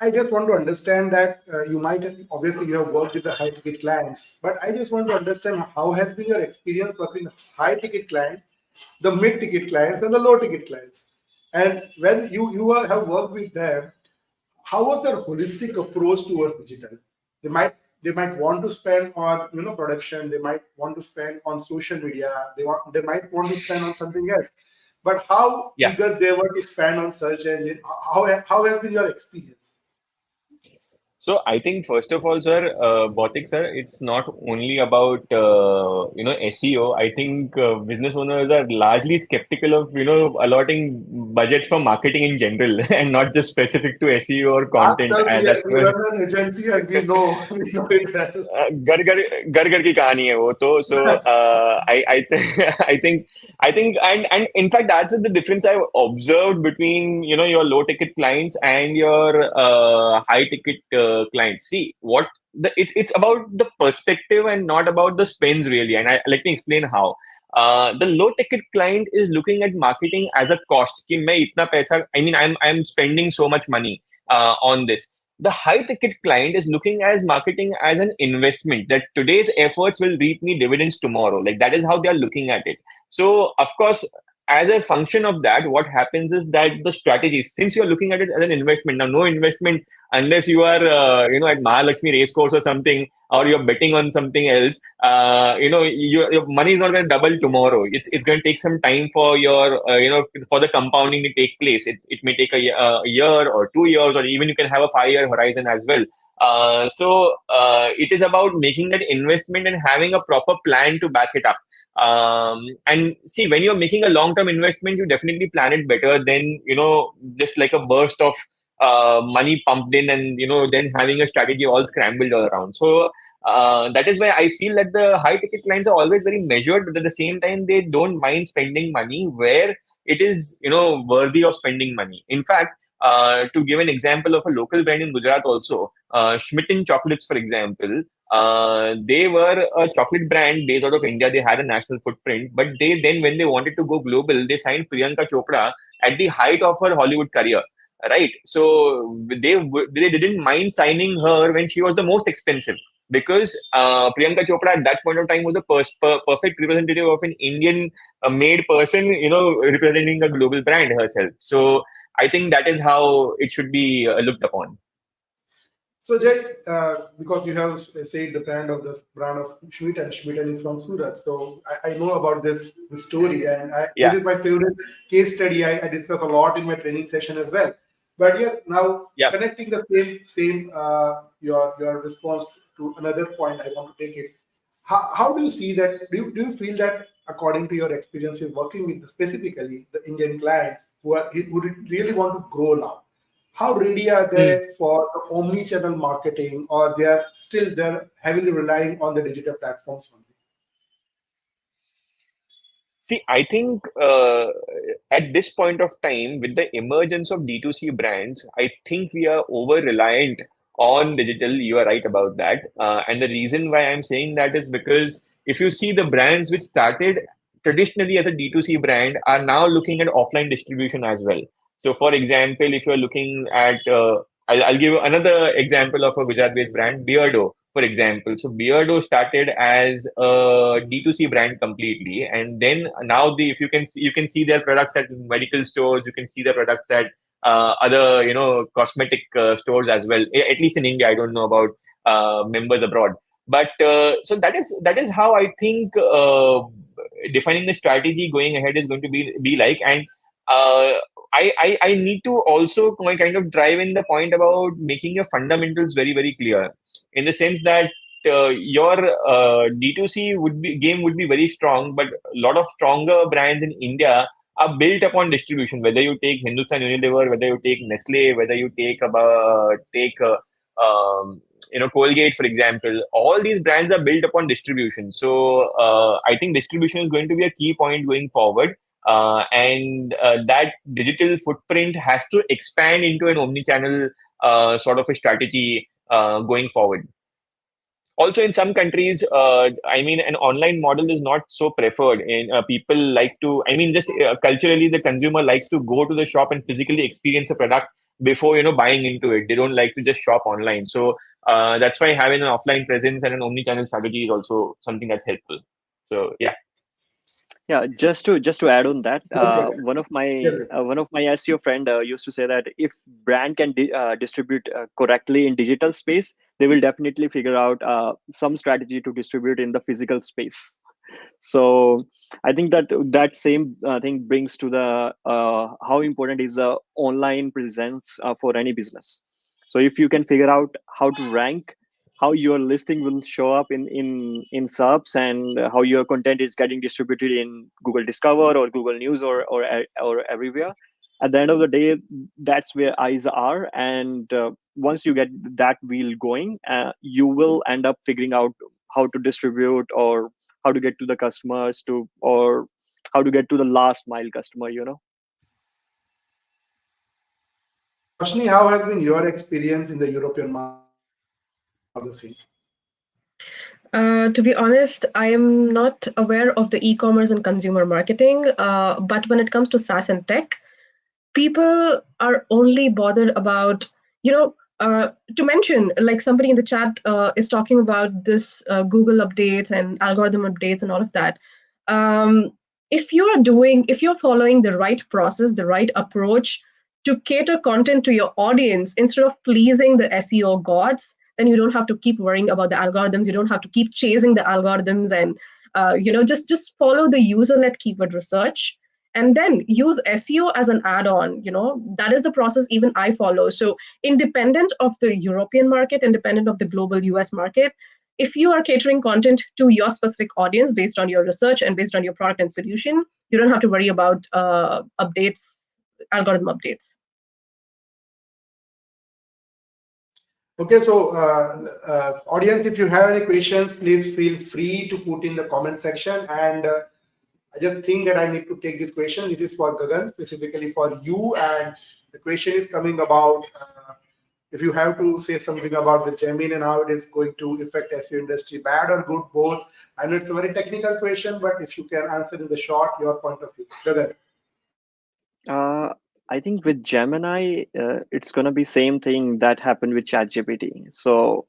I just want to understand that you might have, obviously you have worked with the high ticket clients, but I just want to understand how has been your experience working with high ticket clients, the mid ticket clients, and the low ticket clients. And when have worked with them, how was their holistic approach towards digital? They might they might want to spend on production, they might want to spend on social media, they might want to spend on something else. But how Yeah. eager they were to spend on search engine? How has been your experience? So I think first of all, sir, Bhautik sir, it's not only about SEO. I think business owners are largely skeptical of allotting budgets for marketing in general and not just specific to SEO or content. After And that's we where run an agency and we know we know it well. घर घर घर घर की कहानी है वो तो so I I think I think and in fact that's the difference I've observed between your low ticket clients and your high ticket clients. See what it's about the perspective and not about the spends really. And let me explain how. The low ticket client is looking at marketing as a cost. कि मैं इतना पैसा, I mean I'm spending so much money on this. The high ticket client is looking as marketing as an investment that today's efforts will reap me dividends tomorrow. Like that is how they are looking at it. So of course, as a function of that, what happens is that the strategy, since you're looking at it as an investment, now no investment unless you are at Mahalakshmi race course or something, or you're betting on something else. Your money is not going to double tomorrow. It's going to take some time for your for the compounding to take place. It may take a year or 2 years, or even you can have a 5-year horizon as well. It is about making that investment and having a proper plan to back it up. And see, when you're making a long-term investment, you definitely plan it better than just like a burst of money pumped in, and then having a strategy all scrambled all around. So that is why I feel that the high ticket clients are always very measured, but at the same time they don't mind spending money where it is worthy of spending money. In fact, to give an example of a local brand in Gujarat also, Schmitten Chocolates, for example, they were a chocolate brand based out of India. They had a national footprint, but they then, when they wanted to go global, they signed Priyanka Chopra at the height of her Hollywood career. Right, so they didn't mind signing her when she was the most expensive, because Priyanka Chopra at that point of time was a perfect representative of an Indian made person, representing a global brand herself. So I think that is how it should be looked upon. So Jay, because you have said the brand of Schmitten is from Surat. So I know about the story, and this is my favorite case study. I discuss a lot in my training session as well. But now connecting the same your response to another point, I want to take it. How do you see that? Do you feel that according to your experience in working with specifically the Indian clients who really want to grow now? How ready are they for the omni-channel marketing, or they're heavily relying on the digital platforms only? See, I think at this point of time, with the emergence of D2C brands, I think we are over reliant on digital. You are right about that. And the reason why I'm saying that is because if you see the brands which started traditionally as a D2C brand are now looking at offline distribution as well. So, for example, if you're looking at, I'll give another example of a Gujarat-based brand, Beardo, for example. So Beardo started as a D2C brand completely, and then now if you can see their products at medical stores, you can see their products at other cosmetic stores as well. At least in India, I don't know about members abroad. But so that is how I think defining the strategy going ahead is going to be like. And I need to also kind of drive in the point about making your fundamentals very, very clear, in the sense that your D2C game would be very strong, but a lot of stronger brands in India are built upon distribution. Whether you take Hindustan Unilever, whether you take Nestle, whether you take Colgate, for example, all these brands are built upon distribution. So I think distribution is going to be a key point going forward. And that digital footprint has to expand into an omni-channel sort of a strategy going forward. Also, in some countries, I mean, an online model is not so preferred. In people like to, I mean, just culturally, the consumer likes to go to the shop and physically experience a product before buying into it. They don't like to just shop online. So that's why having an offline presence and an omni-channel strategy is also something that's helpful. So yeah. Yeah, just to add on that, Okay. one of my SEO friend used to say that if brand can distribute correctly in digital space, they will definitely figure out some strategy to distribute in the physical space. So I think that same thing brings to the how important is online presence for any business. So if you can figure out how to rank, how your listing will show up in subs, and how your content is getting distributed in Google Discover or Google News or everywhere, at the end of the day, that's where eyes are. And once you get that wheel going, you will end up figuring out how to distribute, or how to get to the customers, to or how to get to the last mile customer. Roshni, how has been your experience in the European market of the scene? To be honest, I am not aware of the e-commerce and consumer marketing, but when it comes to SaaS and tech, people are only bothered about, to mention, like somebody in the chat is talking about this Google updates and algorithm updates and all of that. Um, if you're following the right process, the right approach to cater content to your audience instead of pleasing the SEO gods, then you don't have to keep worrying about the algorithms. You don't have to keep chasing the algorithms, and just follow the user-led keyword research, and then use SEO as an add-on. That is the process even I follow. So independent of the European market, independent of the global US market, if you are catering content to your specific audience based on your research and based on your product and solution, you don't have to worry about algorithm updates. Okay, so audience, if you have any questions, please feel free to put in the comment section. And I just think that I need to take this question. This is for Gagan, specifically for you. And the question is coming about if you have to say something about the Gemini and how it is going to affect SEO industry, bad or good, both. I know it's a very technical question, but if you can answer in the short, your point of view. Gagan. I think with Gemini, it's gonna be same thing that happened with ChatGPT. So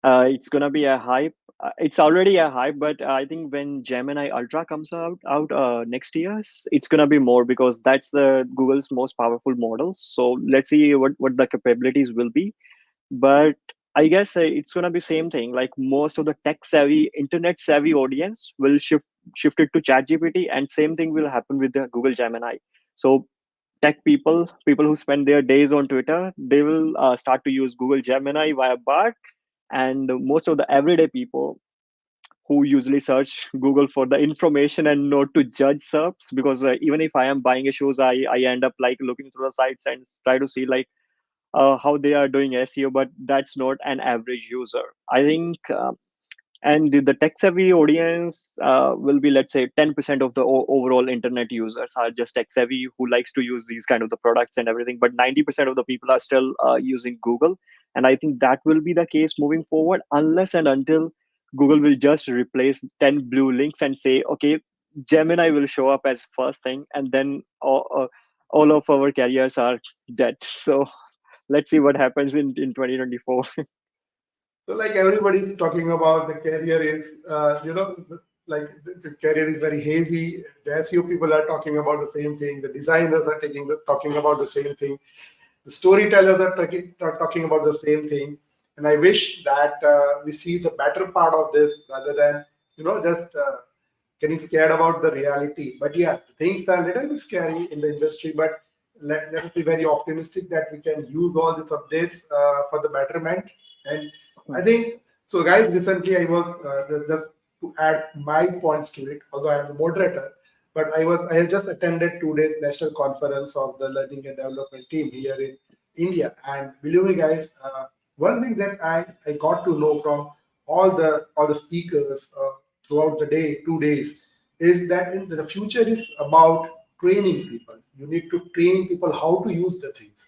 it's gonna be a hype. It's already a hype, but I think when Gemini Ultra comes out next year, it's gonna be more, because that's the Google's most powerful model. So let's see what the capabilities will be. But I guess it's gonna be same thing. Like most of the tech savvy, internet savvy audience will shift it to ChatGPT, and same thing will happen with the Google Gemini. So tech people who spend their days on Twitter, they will start to use Google Gemini via Bard. And most of the everyday people who usually search Google for the information and not to judge SERPs, because even if I am buying a shoes, I end up like looking through the sites and try to see like how they are doing SEO, but that's not an average user. I think and the tech savvy audience will be, let's say, 10% of the overall internet users are just tech savvy, who likes to use these kind of the products and everything, but 90% of the people are still using Google. And I think that will be the case moving forward, unless and until Google will just replace 10 blue links and say, okay, Gemini will show up as first thing, and then all of our carriers are dead. So let's see what happens in 2024. So like everybody's talking about, the career is, like the career is very hazy. The SEO people are talking about the same thing. The designers are talking about the same thing. The storytellers are talking about the same thing. And I wish that we see the better part of this, rather than, just getting scared about the reality. But yeah, things are a little bit scary in the industry, but let us be very optimistic that we can use all these updates for the betterment. And I think so, guys. Recently, I was just to add my points to it. Although I am the moderator, but I have just attended 2 days national conference of the learning and development team here in India. And believe me, guys, one thing that I got to know from all the speakers throughout the day, 2 days, is that in the future is about training people. You need to train people how to use the things.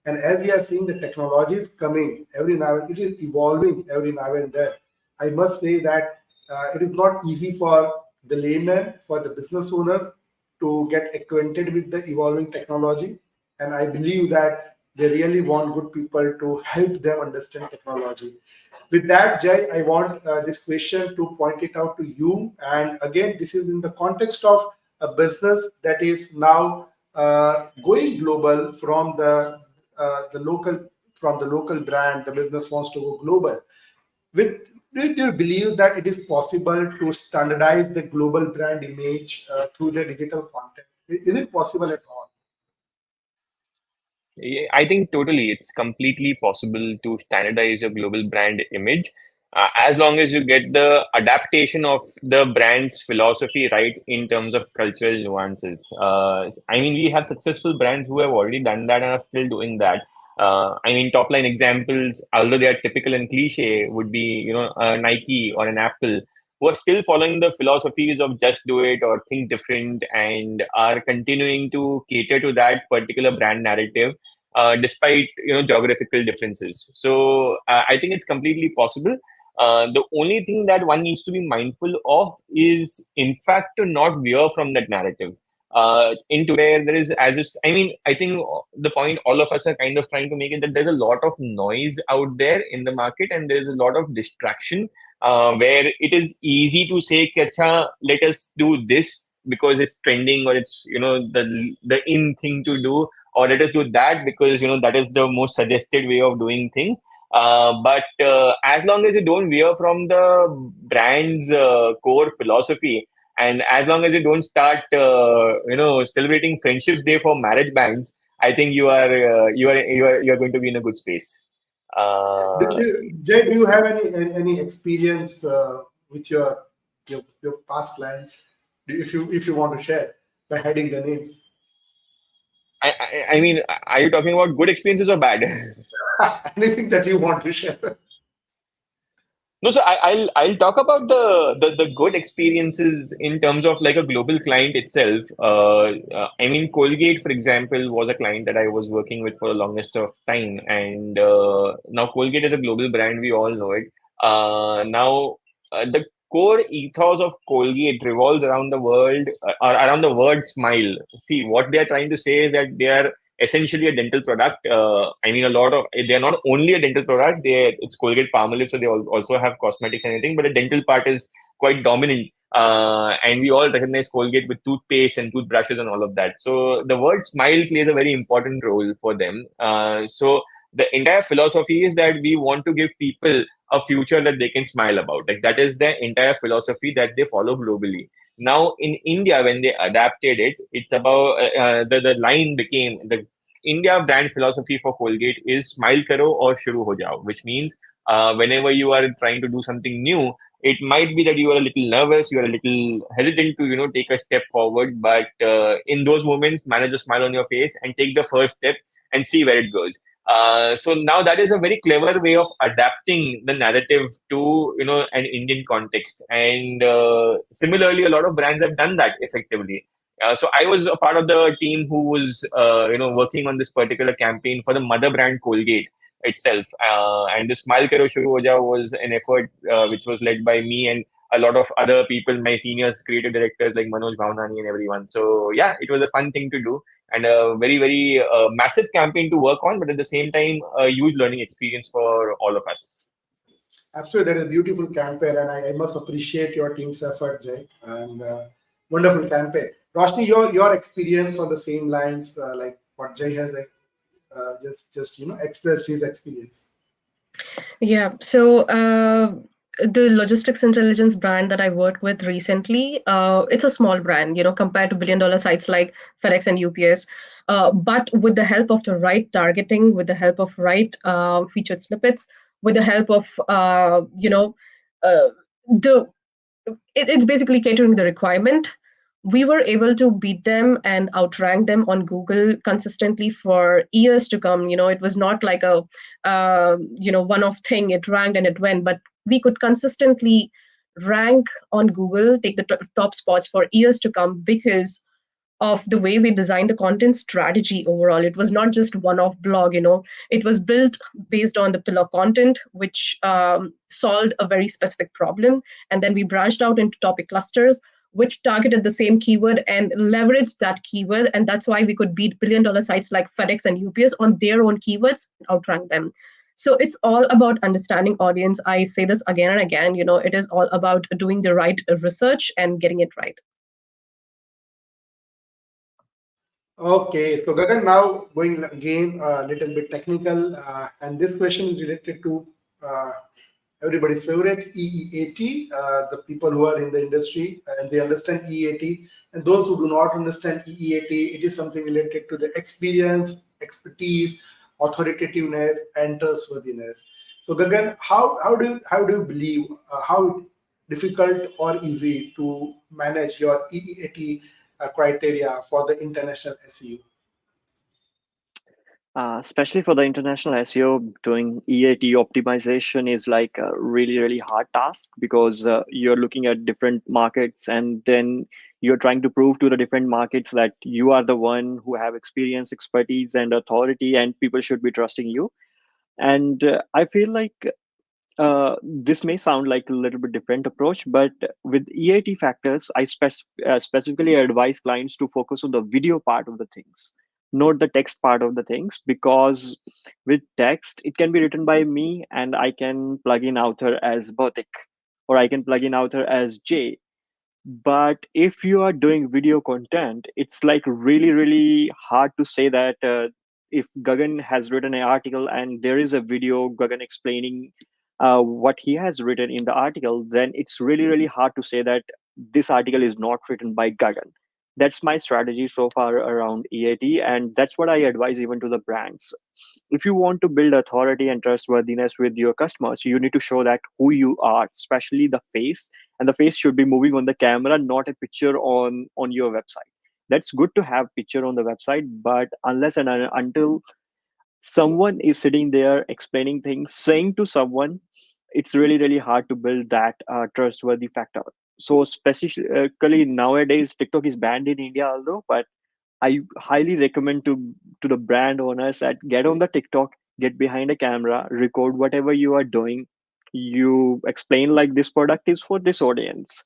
And as we are seeing the technology is coming every now and it is evolving every now and then. I must say that it is not easy for the layman, for the business owners to get acquainted with the evolving technology. And I believe that they really want good people to help them understand technology. With that, Jay, I want this question to point it out to you. And again, this is in the context of a business that is now going global from the local brand. The business wants to go global. Do you believe that it is possible to standardize the global brand image through the digital content? Is it possible at all? Yeah, I think totally it's completely possible to standardize a global brand image as long as you get the adaptation of the brand's philosophy right in terms of cultural nuances. I mean, we have successful brands who have already done that and are still doing that. I mean, top line examples, although they are typical and cliche, would be, a Nike or an Apple, who are still following the philosophies of just do it or think different and are continuing to cater to that particular brand narrative despite geographical differences. So I think it's completely possible. The only thing that one needs to be mindful of is, in fact, to not veer from that narrative. In today, there is, I mean, I think the point all of us are kind of trying to make it that there's a lot of noise out there in the market and there's a lot of distraction where it is easy to say, "Acha, let us do this because it's trending or it's, the in thing to do, or let us do that because, that is the most suggested way of doing things." But as long as you don't veer from the brand's core philosophy, and as long as you don't start, celebrating Friendships Day for marriage bands, I think you are going to be in a good space. Jay, do you have any experience with your past clients? If you want to share by hiding the names? I mean, are you talking about good experiences or bad? Anything that you want to share? No, so I'll talk about the good experiences in terms of like a global client itself. I mean, Colgate, for example, was a client that I was working with for the longest of time, and now Colgate is a global brand. We all know it. The core ethos of Colgate revolves around the world, or around the word smile. See, what they are trying to say is that they are essentially a dental product. I mean, they're not only a dental product, it's Colgate Palmolive, so they also have cosmetics and anything, but the dental part is quite dominant. And we all recognize Colgate with toothpaste and toothbrushes and all of that. So the word smile plays a very important role for them. So the entire philosophy is that we want to give people a future that they can smile about. Like that is the entire philosophy that they follow globally. Now in India, when they adapted it, it's about the line became the India brand philosophy for Colgate is smile karo or shuru ho jao, which means whenever you are trying to do something new, it might be that you are a little nervous, you are a little hesitant to take a step forward, but in those moments, manage a smile on your face and take the first step and see where it goes. So now that is a very clever way of adapting the narrative to an Indian context, and similarly, a lot of brands have done that effectively. So I was a part of the team who was working on this particular campaign for the mother brand Colgate itself, and the Smile Karo Shuru Ho Jao was an effort which was led by me and a lot of other people, my seniors, creative directors like Manoj Bhavnani and everyone. So yeah, it was a fun thing to do and a very, very massive campaign to work on, but at the same time, a huge learning experience for all of us. Absolutely, that is a beautiful campaign, and I must appreciate your team's effort, Jay, and wonderful campaign. Roshni, your experience on the same lines, like what Jay has just expressed his experience. Yeah. So the logistics intelligence brand that I worked with recently, it's a small brand, compared to billion-dollar sites like FedEx and UPS. But with the help of the right targeting, with the help of right featured snippets, with the help of it's basically catering the requirement. We were able to beat them and outrank them on Google consistently for years to come. It was not like a one-off thing. It ranked and it went, but we could consistently rank on Google, take the top spots for years to come because of the way we designed the content strategy overall. It was not just one-off blog, it was built based on the pillar content, which solved a very specific problem. And then we branched out into topic clusters, which targeted the same keyword and leveraged that keyword. And that's why we could beat billion-dollar sites like FedEx and UPS on their own keywords and outrank them. So it's all about understanding audience. I say this again and again, it is all about doing the right research and getting it right. Okay, so Gagan, now going again a little bit technical, and this question is related to everybody's favorite EEAT, the people who are in the industry and they understand EEAT, and those who do not understand EEAT, it is something related to the experience, expertise, authoritativeness, and trustworthiness. So Gagan, how do you believe how difficult or easy to manage your EEAT criteria for the international SEO? Especially for the international SEO, doing EAT optimization is like a really, really hard task because you're looking at different markets and then you're trying to prove to the different markets that you are the one who have experience, expertise, and authority, and people should be trusting you. And I feel like this may sound like a little bit different approach, but with EAT factors, I specifically advise clients to focus on the video part of the things, not the text part of the things, because with text, it can be written by me and I can plug in author as Bhautik, or I can plug in author as Jay. But if you are doing video content, it's like really, really hard to say that if Gagan has written an article and there is a video Gagan explaining what he has written in the article, then it's really, really hard to say that this article is not written by Gagan. That's my strategy so far around EAT, and that's what I advise even to the brands. If you want to build authority and trustworthiness with your customers, you need to show that who you are, especially the face, and the face should be moving on the camera, not a picture on your website. That's good to have picture on the website, but unless and until someone is sitting there explaining things, saying to someone, it's really, really hard to build that trustworthy factor. So specifically nowadays, TikTok is banned in India, although, but I highly recommend to the brand owners that get on the TikTok, get behind a camera, record whatever you are doing. You explain like this product is for this audience.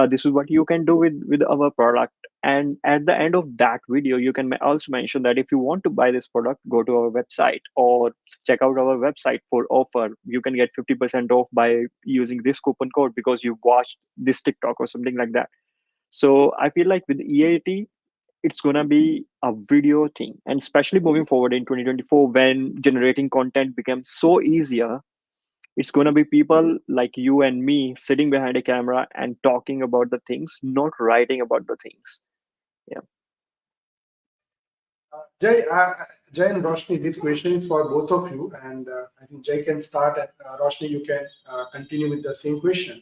This is what you can do with our product. And at the end of that video, you can also mention that if you want to buy this product, go to our website or check out our website for offer. You can get 50% off by using this coupon code because you watched this TikTok or something like that. So I feel like with EAT, it's going to be a video thing, and especially moving forward in 2024 when generating content becomes so easier, it's going to be people like you and me sitting behind a camera and talking about the things, not writing about the things. Yeah. Jay, Jay and Roshni, this question is for both of you, and I think Jay can start, and Roshni, you can continue with the same question.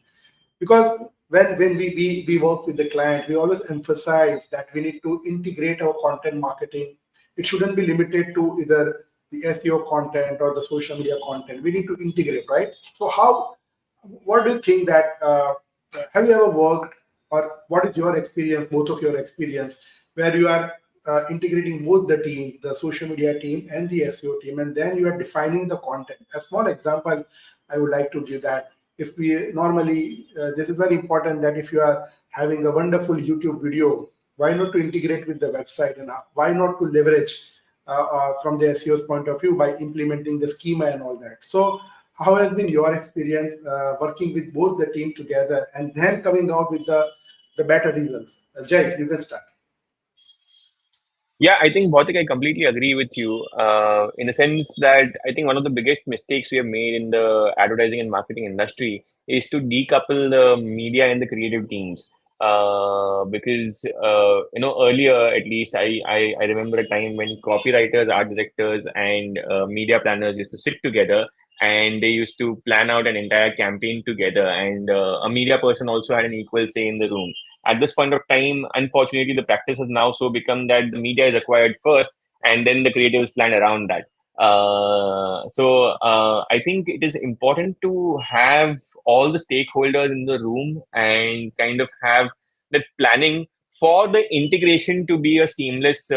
Because when we work with the client, we always emphasize that we need to integrate our content marketing. It shouldn't be limited to either the SEO content or the social media content. We need to integrate, right? So what do you think that, have you ever worked, or what is your experience, both of your experience, where you are integrating both the team, the social media team and the SEO team, and then you are defining the content? A small example I would like to give that. If we normally, this is very important that if you are having a wonderful YouTube video, why not to integrate with the website, and why not to leverage from the SEO's point of view by implementing the schema and all that. So how has been your experience working with both the team together and then coming out with the better results? Jay, you can start. Yeah, I think Bhautik, I completely agree with you in the sense that I think one of the biggest mistakes we have made in the advertising and marketing industry is to decouple the media and the creative teams. Because earlier at least I remember a time when copywriters, art directors, and media planners used to sit together and they used to plan out an entire campaign together, and a media person also had an equal say in the room. At this point of time, unfortunately, the practice has now so become that the media is acquired first and then the creatives plan around that. So I think it is important to have all the stakeholders in the room and kind of have that planning for the integration to be a seamless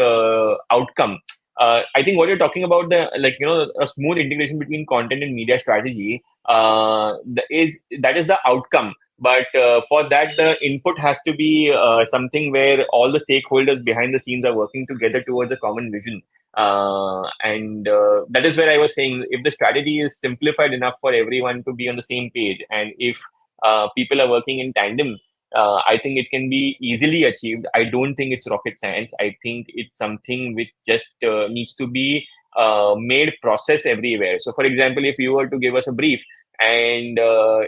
outcome. I think what you're talking about, a smooth integration between content and media strategy, that is the outcome. But for that, the input has to be something where all the stakeholders behind the scenes are working together towards a common vision. And that is where I was saying, if the strategy is simplified enough for everyone to be on the same page, and if people are working in tandem, I think it can be easily achieved. I don't think it's rocket science. I think it's something which just needs to be made process everywhere. So, for example, if you were to give us a brief, and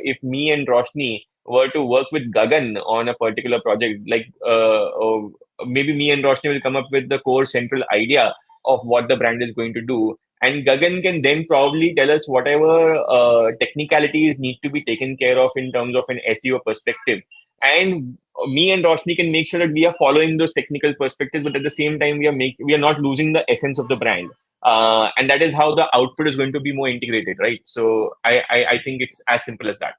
if me and Roshni were to work with Gagan on a particular project, or maybe me and Roshni will come up with the core central idea of what the brand is going to do. And Gagan can then probably tell us whatever technicalities need to be taken care of in terms of an SEO perspective. And me and Roshni can make sure that we are following those technical perspectives, but at the same time, we are not losing the essence of the brand. And that is how the output is going to be more integrated, right? So I think it's as simple as that.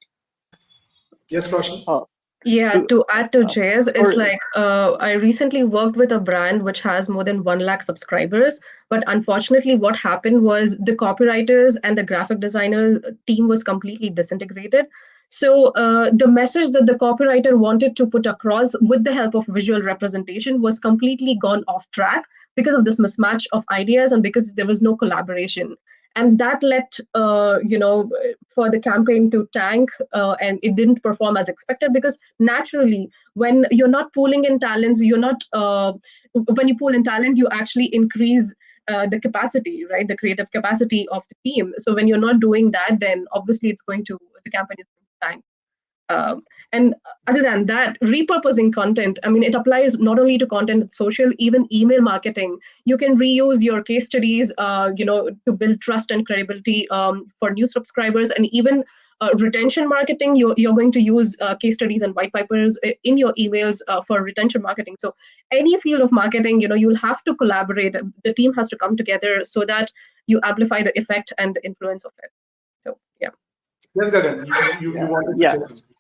Yes, Roshni. Yeah, to add to Jay's, it's sorry. like I recently worked with a brand which has more than 1 lakh subscribers. But unfortunately, what happened was the copywriters and the graphic designer team was completely disintegrated. So the message that the copywriter wanted to put across with the help of visual representation was completely gone off track because of this mismatch of ideas and because there was no collaboration. And that led, for the campaign to tank, and it didn't perform as expected because naturally, when you're not pooling in talents, when you pool in talent, you actually increase the capacity, right? The creative capacity of the team. So when you're not doing that, then obviously the campaign is going to tank. And other than that, repurposing content, I mean, it applies not only to content and social, even email marketing. You can reuse your case studies, to build trust and credibility for new subscribers, and even retention marketing. You're going to use case studies and white papers in your emails for retention marketing. So any field of marketing, you'll have to collaborate. The team has to come together so that you amplify the effect and the influence of it. So yeah. Yes, Gagan, you wanted to say something.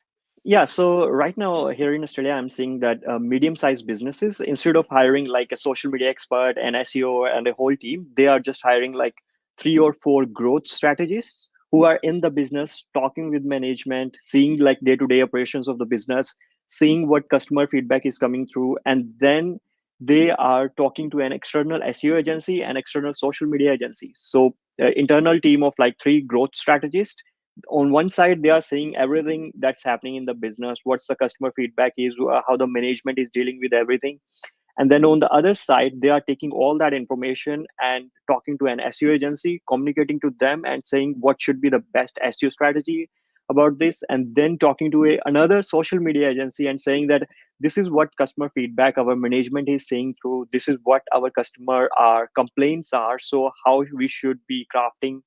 Yeah, so right now here in Australia, I'm seeing that medium-sized businesses, instead of hiring like a social media expert, an SEO, and a whole team, they are just hiring like 3 or 4 growth strategists who are in the business, talking with management, seeing like day-to-day operations of the business, seeing what customer feedback is coming through, and then they are talking to an external SEO agency and external social media agency. So internal team of like 3 growth strategists. On one side, they are saying everything that's happening in the business, what's the customer feedback is, how the management is dealing with everything. And then on the other side, they are taking all that information and talking to an SEO agency, communicating to them and saying what should be the best SEO strategy about this. And then talking to another social media agency and saying that this is what customer feedback our management is saying through, this is what our customer complaints are. So how we should be crafting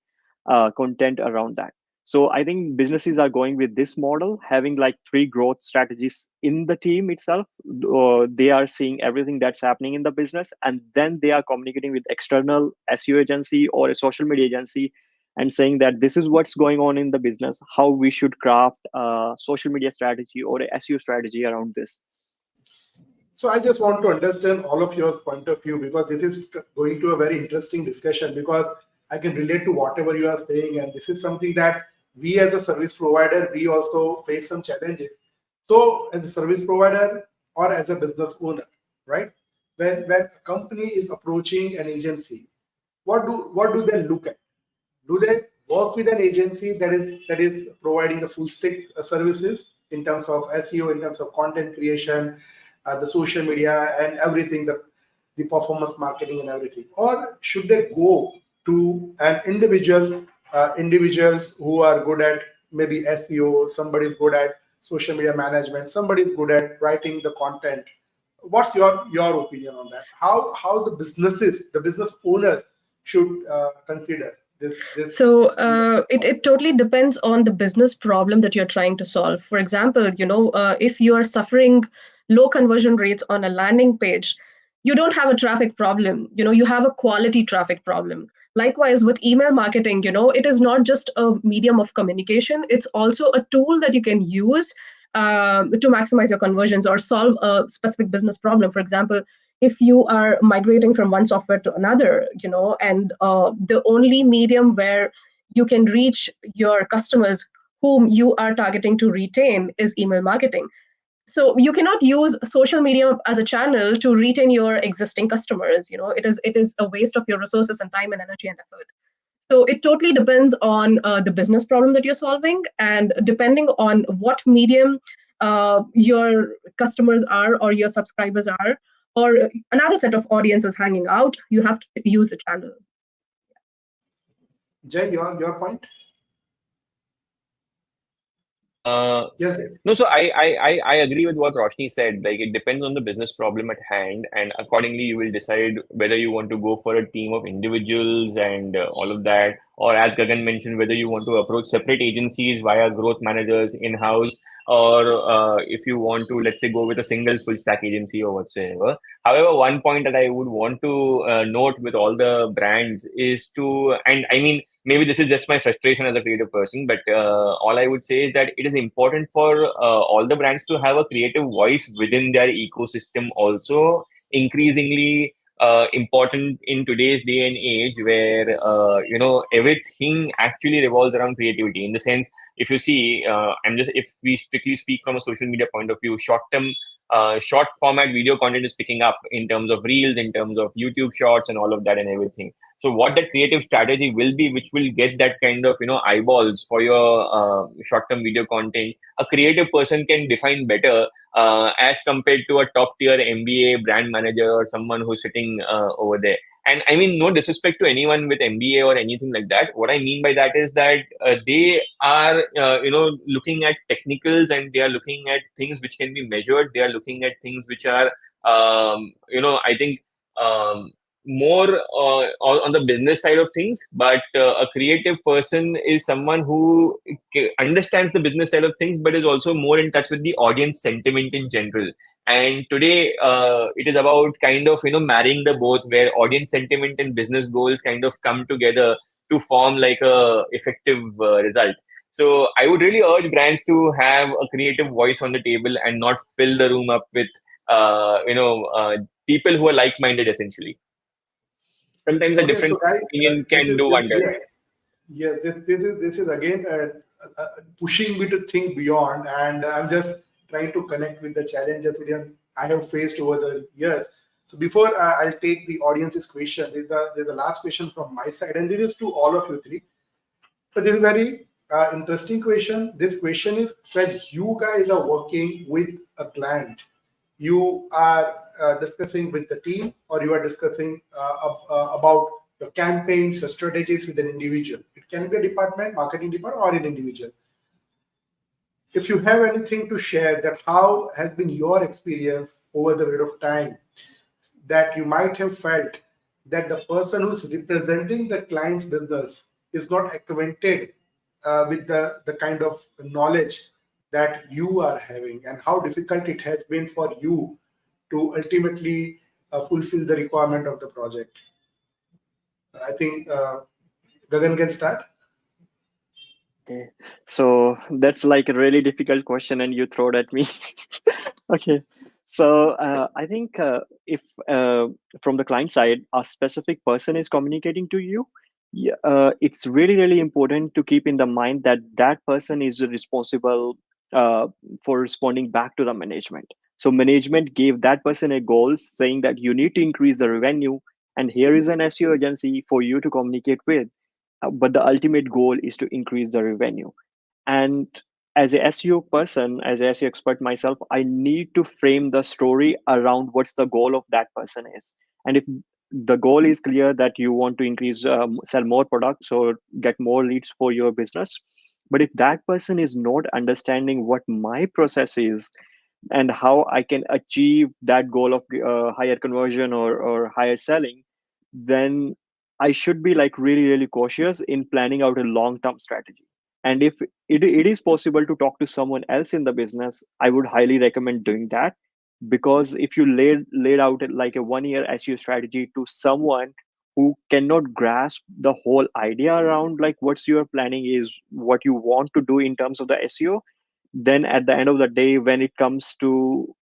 content around that. So I think businesses are going with this model, having like 3 growth strategies in the team itself. They are seeing everything that's happening in the business, and then they are communicating with external SEO agency or a social media agency and saying that this is what's going on in the business, how we should craft a social media strategy or a SEO strategy around this. So I just want to understand all of your point of view, because this is going to a very interesting discussion, because I can relate to whatever you are saying, and this is something that we as a service provider, we also face some challenges. So as a service provider or as a business owner, right? When a company is approaching an agency, what do they look at? Do they work with an agency that is providing the full stack services in terms of SEO, in terms of content creation, the social media and everything, the performance marketing and everything? Or should they go to an individuals who are good at maybe SEO, somebody's good at social media management, somebody's good at writing the content? What's your opinion on that? How the business owners should consider this? So it totally depends on the business problem that you're trying to solve. For example, if you are suffering low conversion rates on a landing page, you don't have a traffic problem. You have a quality traffic problem. Likewise, with email marketing, it is not just a medium of communication. It's also a tool that you can use to maximize your conversions or solve a specific business problem. For example, if you are migrating from one software to another, and the only medium where you can reach your customers whom you are targeting to retain is email marketing. So you cannot use social media as a channel to retain your existing customers. It is a waste of your resources and time and energy and effort. So it totally depends on the business problem that you're solving, and depending on what medium your customers are or your subscribers are, or another set of audiences hanging out, you have to use the channel. Jay, your point? Yes. No, so I agree with what Roshni said. Like, it depends on the business problem at hand, and accordingly you will decide whether you want to go for a team of individuals and all of that, or as Gagan mentioned, whether you want to approach separate agencies via growth managers in-house, or if you want to, let's say, go with a single full stack agency or whatsoever. However, one point that I would want to note with all the brands is to, and I mean, maybe this is just my frustration as a creative person, but all I would say is that it is important for all the brands to have a creative voice within their ecosystem also. Increasingly important in today's day and age, where everything actually revolves around creativity. In the sense, if you see, if we strictly speak from a social media point of view, short format video content is picking up in terms of reels, in terms of YouTube shorts, and all of that and everything. So what that creative strategy will be, which will get that kind of eyeballs for your short-term video content, a creative person can define better as compared to a top-tier MBA brand manager or someone who's sitting over there. And I mean, no disrespect to anyone with MBA or anything like that. What I mean by that is that they are, looking at technicals, and they are looking at things which can be measured. They are looking at things which are, I think, more on the business side of things. But a creative person is someone who understands the business side of things, but is also more in touch with the audience sentiment in general. And today, it is about kind of marrying the both, where audience sentiment and business goals kind of come together to form like a effective result. So I would really urge brands to have a creative voice on the table and not fill the room up with people who are like-minded, essentially. Sometimes a different opinion can do wonders. Yes, this is again pushing me to think beyond, and I'm just trying to connect with the challenges I have faced over the years. So before I'll take the audience's question, there's the last question from my side, and this is to all of you three. But this is a very interesting question. This question is, when you guys are working with a client, you are discussing with the team, or you are discussing about your campaigns, your strategies with an individual. It can be a department, marketing department, or an individual. If you have anything to share, that how has been your experience over the period of time, that you might have felt that the person who's representing the client's business is not acquainted with the kind of knowledge that you are having, and how difficult it has been for you to ultimately fulfill the requirement of the project. I think Gagan can start. Okay, so that's like a really difficult question, and you throw it at me. Okay, so I think if from the client side, a specific person is communicating to you, it's really, really important to keep in the mind that that person is responsible for responding back to the management. So management gave that person a goal saying that you need to increase the revenue, and here is an SEO agency for you to communicate with. But the ultimate goal is to increase the revenue. And as a SEO person, as an SEO expert myself, I need to frame the story around what's the goal of that person is. And if the goal is clear that you want to increase, sell more products or get more leads for your business, but if that person is not understanding what my process is and how I can achieve that goal of higher conversion or higher selling, then I should be like really, really cautious in planning out a long-term strategy. And if it is possible to talk to someone else in the business, I would highly recommend doing that. Because if you laid out like a 1-year SEO strategy to someone who cannot grasp the whole idea around like what's your planning is, what you want to do in terms of the SEO, then at the end of the day, when it comes to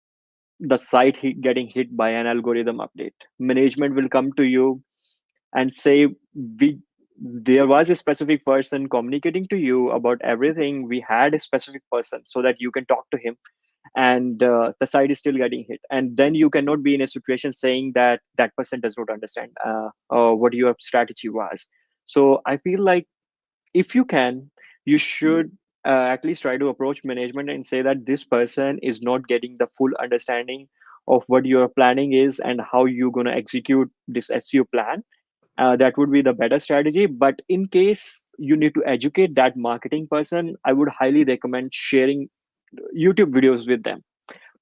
the site getting hit by an algorithm update, management will come to you and say, we there was a specific person communicating to you about everything. We had a specific person so that you can talk to him, and the site is still getting hit. And then you cannot be in a situation saying that that person does not understand what your strategy was. So I feel like if you can, you should at least try to approach management and say that this person is not getting the full understanding of what your planning is and how you're going to execute this SEO plan. That would be the better strategy. But in case you need to educate that marketing person, I would highly recommend sharing YouTube videos with them,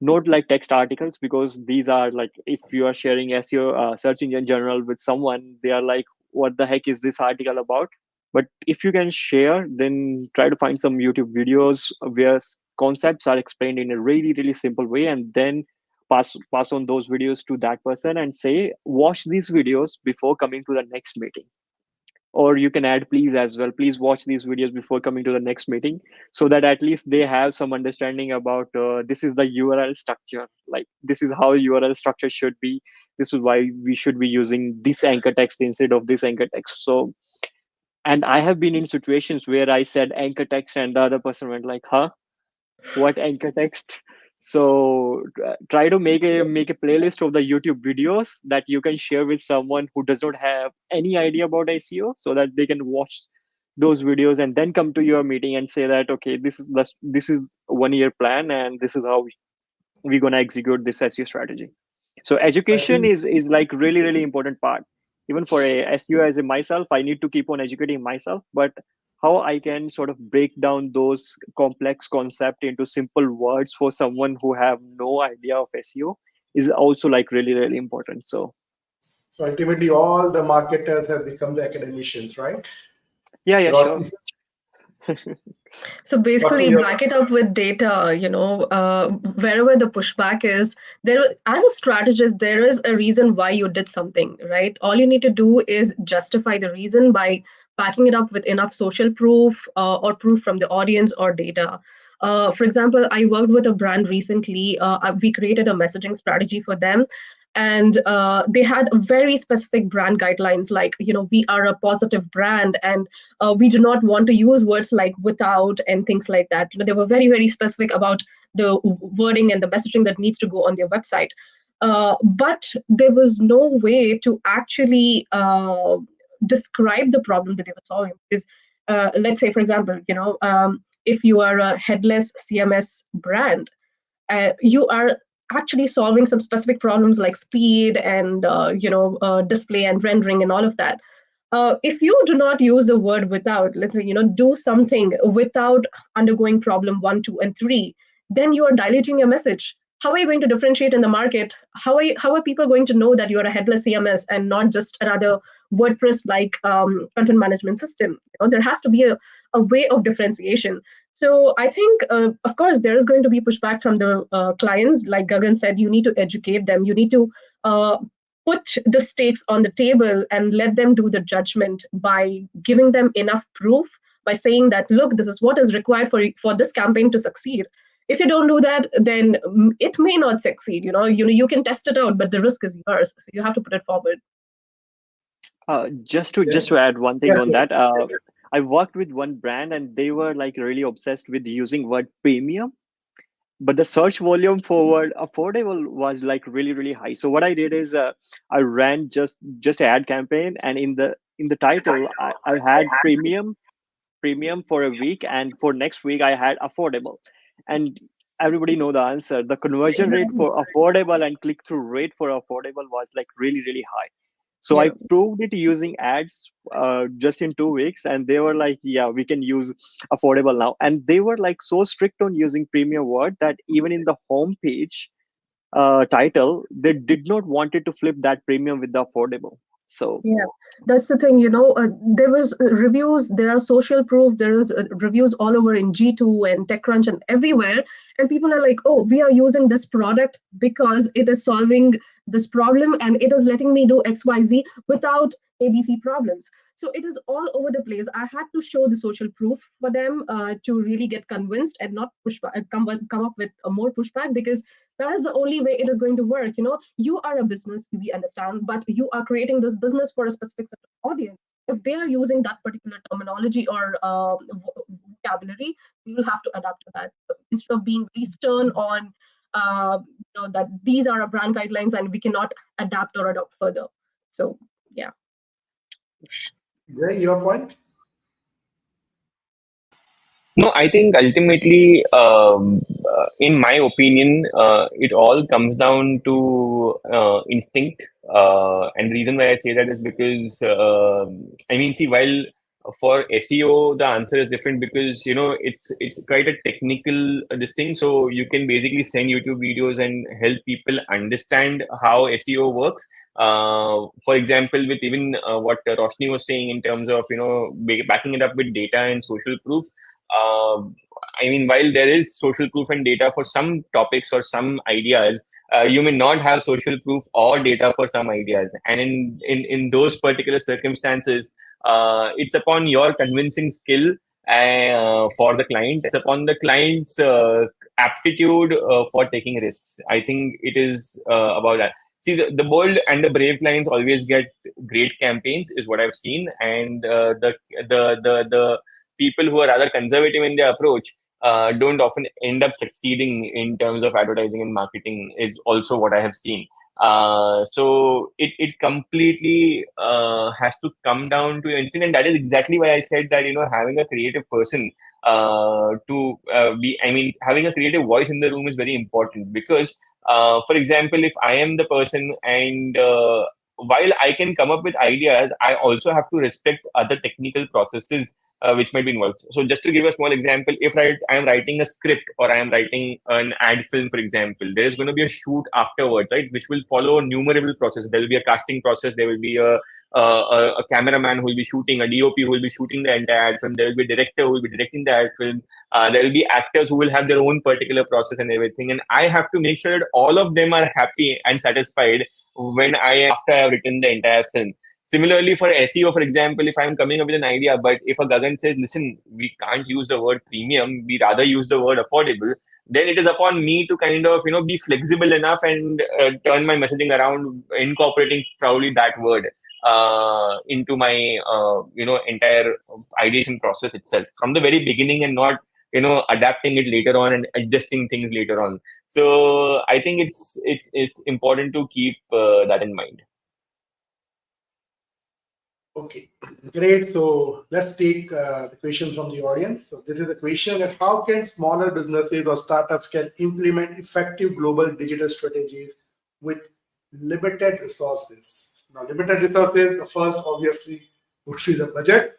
not like text articles, because these are like, if you are sharing SEO search engine general with someone, they are like, what the heck is this article about? But if you can share, then try to find some YouTube videos where concepts are explained in a really, really simple way, and then pass on those videos to that person and say, watch these videos before coming to the next meeting. Or you can add please as well, please watch these videos before coming to the next meeting, so that at least they have some understanding about this is the URL structure, like this is how URL structure should be, this is why we should be using this anchor text instead of this anchor text. So, and I have been in situations where I said anchor text and the other person went like, huh, what anchor text? So try to make a playlist of the YouTube videos that you can share with someone who does not have any idea about SEO, so that they can watch those videos and then come to your meeting and say that, okay, this is 1 year plan and this is how we're going to execute this SEO strategy. So I education think is like really, really important part. Even for a SEO as a myself, I need to keep on educating myself, but how I can sort of break down those complex concept into simple words for someone who have no idea of SEO is also like really, really important. So ultimately all the marketers have become the academicians, right? yeah, sure. Roshni, So basically, Roshni, back it up with data. Wherever the pushback is, there as a strategist, there is a reason why you did something, right? All you need to do is justify the reason by backing it up with enough social proof or proof from the audience or data. For example, I worked with a brand recently. We created a messaging strategy for them, and they had very specific brand guidelines, like, we are a positive brand, and we do not want to use words like without and things like that. They were very, very specific about the wording and the messaging that needs to go on their website. But there was no way to actually describe the problem that they were solving. Because let's say, for example, if you are a headless CMS brand, you are actually solving some specific problems like speed and display and rendering and all of that. If you do not use the word without, let's say, do something without undergoing problem 1, 2, and 3, then you are diluting your message. How are you going to differentiate in the market? How are people going to know that you are a headless CMS and not just another WordPress like content management system? There has to be a way of differentiation. So I think, of course, there is going to be pushback from the clients. Like Gagan said, you need to educate them. You need to put the stakes on the table and let them do the judgment by giving them enough proof, by saying that, look, this is what is required for this campaign to succeed. If you don't do that, then it may not succeed. You can test it out, but the risk is yours. So you have to put it forward. Just to add one thing on that, I worked with one brand and they were like really obsessed with using word premium, but the search volume for word affordable was like really, really high. So what I did is I ran just an ad campaign, and in the title I had premium for a week, and for next week I had affordable. And everybody know the answer. The conversion rate Exactly. for affordable and click-through rate for affordable was like really, really high. So I Yeah. proved it using ads just in 2 weeks, and they were like, yeah, we can use affordable now. And they were like so strict on using premium word that even in the home page title, they did not want it to flip that premium with the affordable. So Yeah, that's the thing, there was reviews, there are social proof, there is reviews all over in G2 and TechCrunch and everywhere. And people are like, oh, we are using this product because it is solving this problem, and it is letting me do XYZ without ABC problems. So it is all over the place. I had to show the social proof for them to really get convinced and not come up with a more pushback, because that is the only way it is going to work. You are a business, we understand, but you are creating this business for a specific set of audience. If they are using that particular terminology or vocabulary, we will have to adapt to that instead of being very stern on that these are our brand guidelines and we cannot adapt or adopt further. So yeah. Jay, your point? No, I think ultimately, in my opinion, it all comes down to instinct. And the reason why I say that is because, I mean, see, while for SEO, the answer is different because, it's quite a technical this thing. So you can basically send YouTube videos and help people understand how SEO works. For example, with even what Roshni was saying in terms of, backing it up with data and social proof. uh, I mean, while there is social proof and data for some topics or some ideas, you may not have social proof or data for some ideas. And in those particular circumstances, it's upon your convincing skill for the client. It's upon the client's aptitude for taking risks. I think it is about that. See, the bold and the brave clients always get great campaigns, is what I've seen, and the people who are rather conservative in their approach don't often end up succeeding in terms of advertising and marketing, is also what I have seen. So it completely has to come down to your instinct, and that is exactly why I said that having a creative person I mean, having a creative voice in the room is very important because, for example, if I am the person and while I can come up with ideas, I also have to respect other technical processes which might be involved. So just to give a small example, if I am writing a script or I am writing an ad film, for example, there is going to be a shoot afterwards, right, which will follow numerable processes. There will be a casting process. There will be a cameraman who will be shooting, a DOP who will be shooting the entire ad film. There will be a director who will be directing the ad film. There will be actors who will have their own particular process and everything. And I have to make sure that all of them are happy and satisfied after I have written the entire film. Similarly, for SEO, for example, if I'm coming up with an idea, but if a Gagan says, listen, we can't use the word premium, we rather use the word affordable, then it is upon me to kind of, be flexible enough and turn my messaging around, incorporating probably that word into my, entire ideation process itself from the very beginning and not, adapting it later on and adjusting things later on. So I think it's important to keep that in mind. Okay, great. So let's take the questions from the audience. So this is a question that how can smaller businesses or startups can implement effective global digital strategies with limited resources? Now, limited resources, the first obviously would be the budget,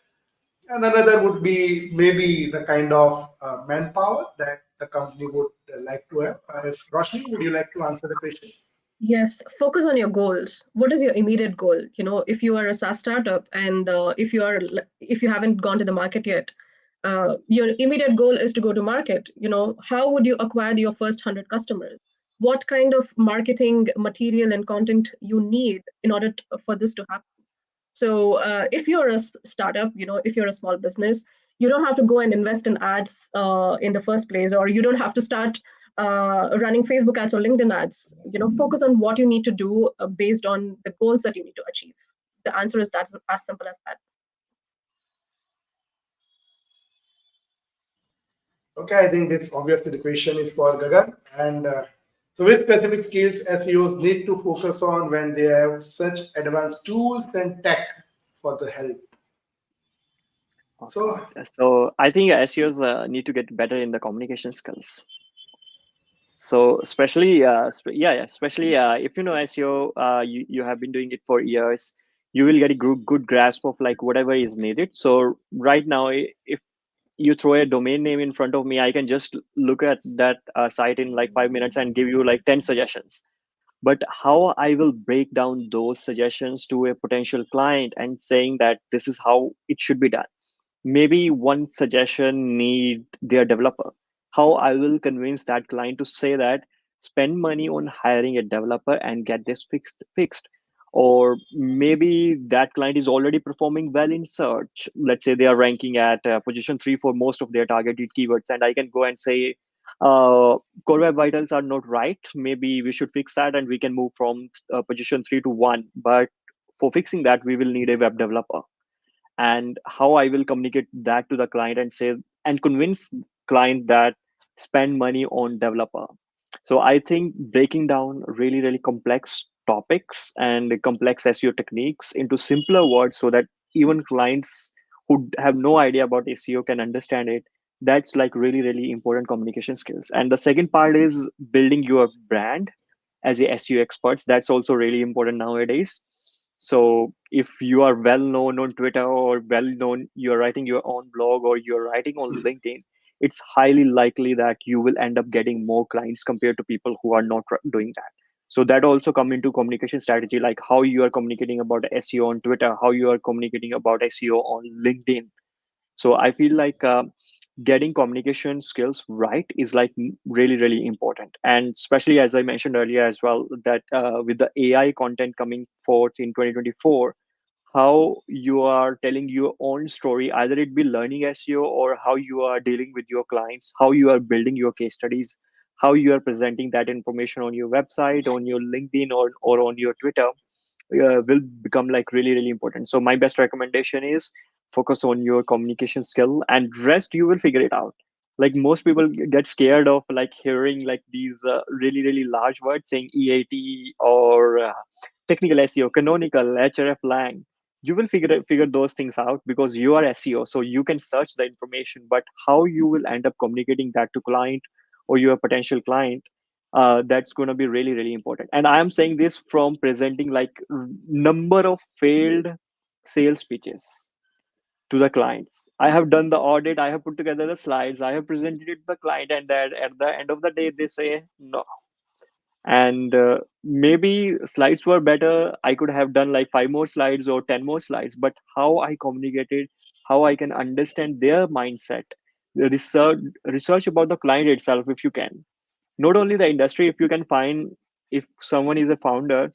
and another would be maybe the kind of manpower that the company would like to have. If Roshni, would you like to answer the question? Yes, focus on your goals. What is your immediate goal? If you are a SaaS startup and if you haven't gone to the market yet, your immediate goal is to go to market. How would you acquire your first 100 customers? What kind of marketing material and content you need in order for this to happen? So if you're a startup, if you're a small business, you don't have to go and invest in ads in the first place, or you don't have to start running Facebook ads or LinkedIn ads. Focus on what you need to do based on the goals that you need to achieve. The answer is that's as simple as that. Okay, I think this obviously the question is for Gagan. And so which specific skills SEOs need to focus on when they have such advanced tools and tech for the help? So I think SEOs need to get better in the communication skills. So especially, especially if you know SEO, you have been doing it for years, you will get a good grasp of like whatever is needed. So right now, if you throw a domain name in front of me, I can just look at that site in like 5 minutes and give you like 10 suggestions. But how I will break down those suggestions to a potential client and saying that this is how it should be done. Maybe one suggestion need their developer. How I will convince that client to say that spend money on hiring a developer and get this fixed. Or maybe that client is already performing well in search. Let's say they are ranking at position 3 for most of their targeted keywords, and I can go and say, core web vitals are not right, maybe we should fix that and we can move from position 3 to 1. But for fixing that, we will need a web developer. And how I will communicate that to the client and say and convince client that spend money on developer. So I think breaking down really complex topics and complex SEO techniques into simpler words so that even clients who have no idea about SEO can understand it, that's like really important communication skills. And the second part is building your brand as a SEO experts. That's also really important nowadays. So if you are well known on Twitter, or well known, you're writing your own blog, or you're writing on LinkedIn, it's highly likely that you will end up getting more clients compared to people who are not doing that. So that also come into communication strategy, like how you are communicating about SEO on Twitter, how you are communicating about SEO on LinkedIn. So I feel like getting communication skills right is like really important. And especially, as I mentioned earlier as well, that with the AI content coming forth in 2024, how you are telling your own story, either it be learning SEO, or how you are dealing with your clients, how you are building your case studies, how you are presenting that information on your website, on your LinkedIn, or on your Twitter, will become like really important. So my best recommendation is focus on your communication skill, and rest you will figure it out. Like most people get scared of like hearing like these really large words saying EAT, or technical SEO, canonical, href, lang. You will figure those things out because you are SEO, so you can search the information. But how you will end up communicating that to client or your potential client, that's going to be really important. And I am saying this from presenting like number of failed sales pitches to the clients. I have done the audit, I have put together the slides, I have presented it to the client, and that at the end of the day they say no. And maybe slides were better, I could have done like 5 more slides or 10 more slides, but how I communicated, how I can understand their mindset, the research about the client itself, if you can, not only the industry, if you can find, if someone is a founder,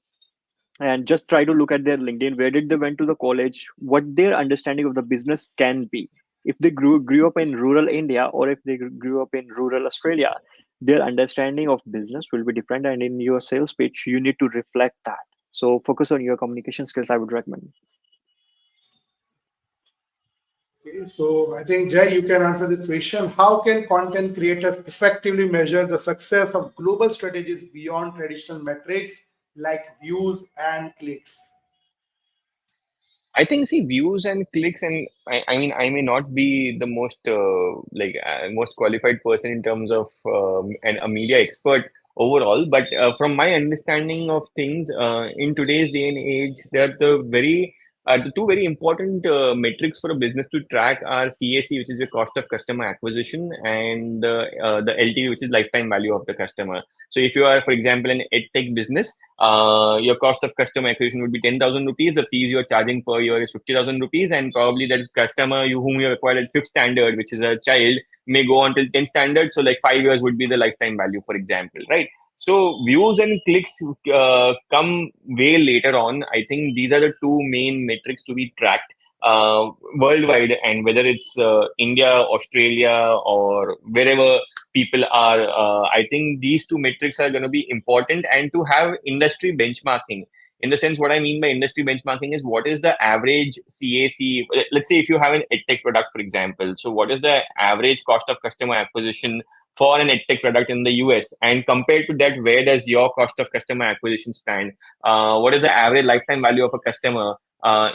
and just try to look at their LinkedIn, where did they went to the college, what their understanding of the business can be. If they grew up in rural India, or if they grew up in rural Australia, their understanding of business will be different, and in your sales pitch you need to reflect that. So focus on your communication skills, I would recommend. Okay, so I think Jay, you can answer this question. How can content creators effectively measure the success of global strategies beyond traditional metrics like views and clicks? I think, see, views and clicks, and I mean, I may not be the most most qualified person in terms of a media expert overall, but from my understanding of things, in today's day and age, they're the two very important metrics for a business to track are CAC, which is the cost of customer acquisition, and the LTV, which is lifetime value of the customer. So if you are, for example, an edtech business, your cost of customer acquisition would be 10,000 rupees. The fees you're charging per year is 50,000 rupees. And probably that customer whom you acquired at 5th standard, which is a child, may go on till 10th standard. So like 5 years would be the lifetime value, for example, right? So views and clicks come way later on. I think these are the two main metrics to be tracked worldwide, and whether it's India, Australia, or wherever people are, I think these two metrics are going to be important, and to have industry benchmarking. In the sense, what I mean by industry benchmarking is what is the average CAC. Let's say if you have an edtech product, for example, so what is the average cost of customer acquisition for an edtech product in the US, and compared to that, where does your cost of customer acquisition stand? What is the average lifetime value of a customer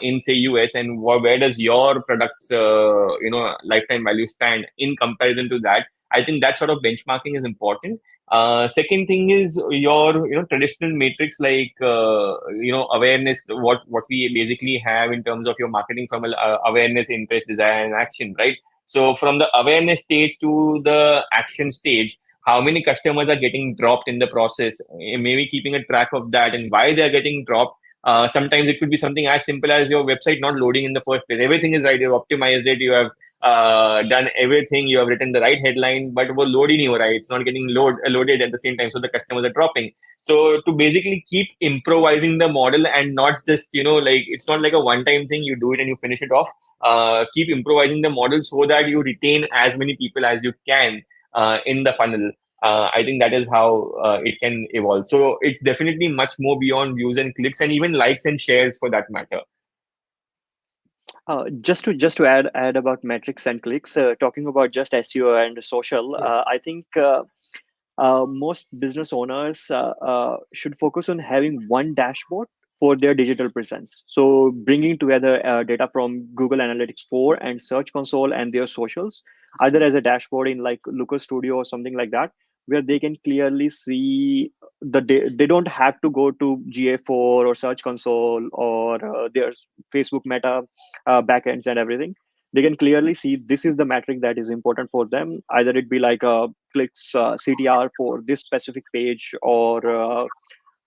in say US, and where does your product's lifetime value stand in comparison to that? I think that sort of benchmarking is important. Second thing is your traditional matrix like awareness, what we basically have in terms of your marketing funnel, awareness, interest, desire, and action, right? So from the awareness stage to the action stage, how many customers are getting dropped in the process, maybe keeping a track of that and why they are getting dropped. Sometimes it could be something as simple as your website not loading in the first place. Everything is right. You've optimized it. You have done everything. You have written the right headline, but वो load ही नहीं हो रहा है. It's not getting loaded at the same time. So the customers are dropping. So to basically keep improvising the model and not just, like it's not like a one-time thing. You do it and you finish it off. Keep improvising the model so that you retain as many people as you can in the funnel. I think that is how it can evolve. So it's definitely much more beyond views and clicks and even likes and shares for that matter. Just to add about metrics and clicks, talking about just SEO and social, Yes. I think most business owners should focus on having one dashboard for their digital presence. So bringing together data from Google Analytics 4 and Search Console and their socials, either as a dashboard in like Looker Studio or something like that, where they can clearly see they don't have to go to GA4 or Search Console or their Facebook Meta backends and everything. They can clearly see this is the metric that is important for them. Either it be like a clicks CTR for this specific page or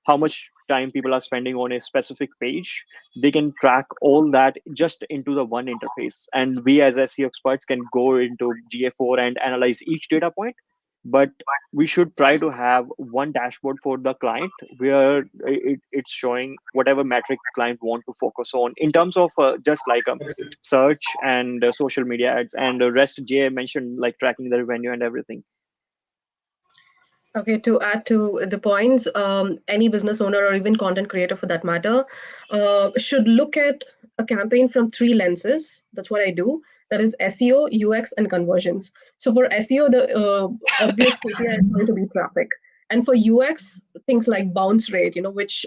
how much time people are spending on a specific page. They can track all that just into the one interface. And we as SEO experts can go into GA4 and analyze each data point. But we should try to have one dashboard for the client where it's showing whatever metric client want to focus on in terms of just like search and social media ads, and the rest Jay mentioned like tracking the revenue and everything. Okay, to add to the points, any business owner or even content creator for that matter should look at a campaign from 3 lenses. That's what I do. That is SEO, UX, and conversions. So for SEO, the obvious KPI is going to be traffic. And for UX, things like bounce rate, which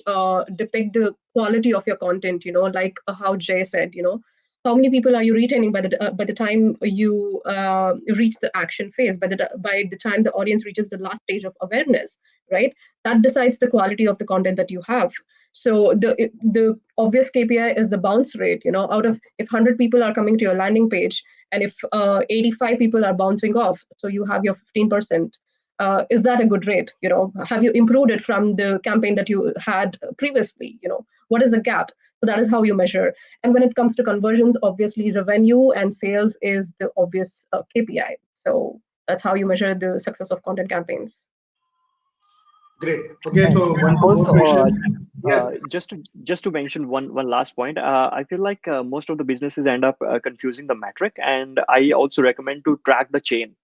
depict the quality of your content, like how Jay said, how many people are you retaining by the time you reach the action phase, by the time the audience reaches the last stage of awareness, right? That decides the quality of the content that you have. So the obvious KPI is the bounce rate. Out of, if 100 people are coming to your landing page and if 85 people are bouncing off, so you have your 15%. Is that a good rate? Have you improved it from the campaign that you had previously? What is the gap? So that is how you measure. And when it comes to conversions, obviously revenue and sales is the obvious KPI. So that's how you measure the success of content campaigns. Great. Okay, And so one also, more question. just to mention one last point, I feel like most of the businesses end up confusing the metric, and I also recommend to track the chain.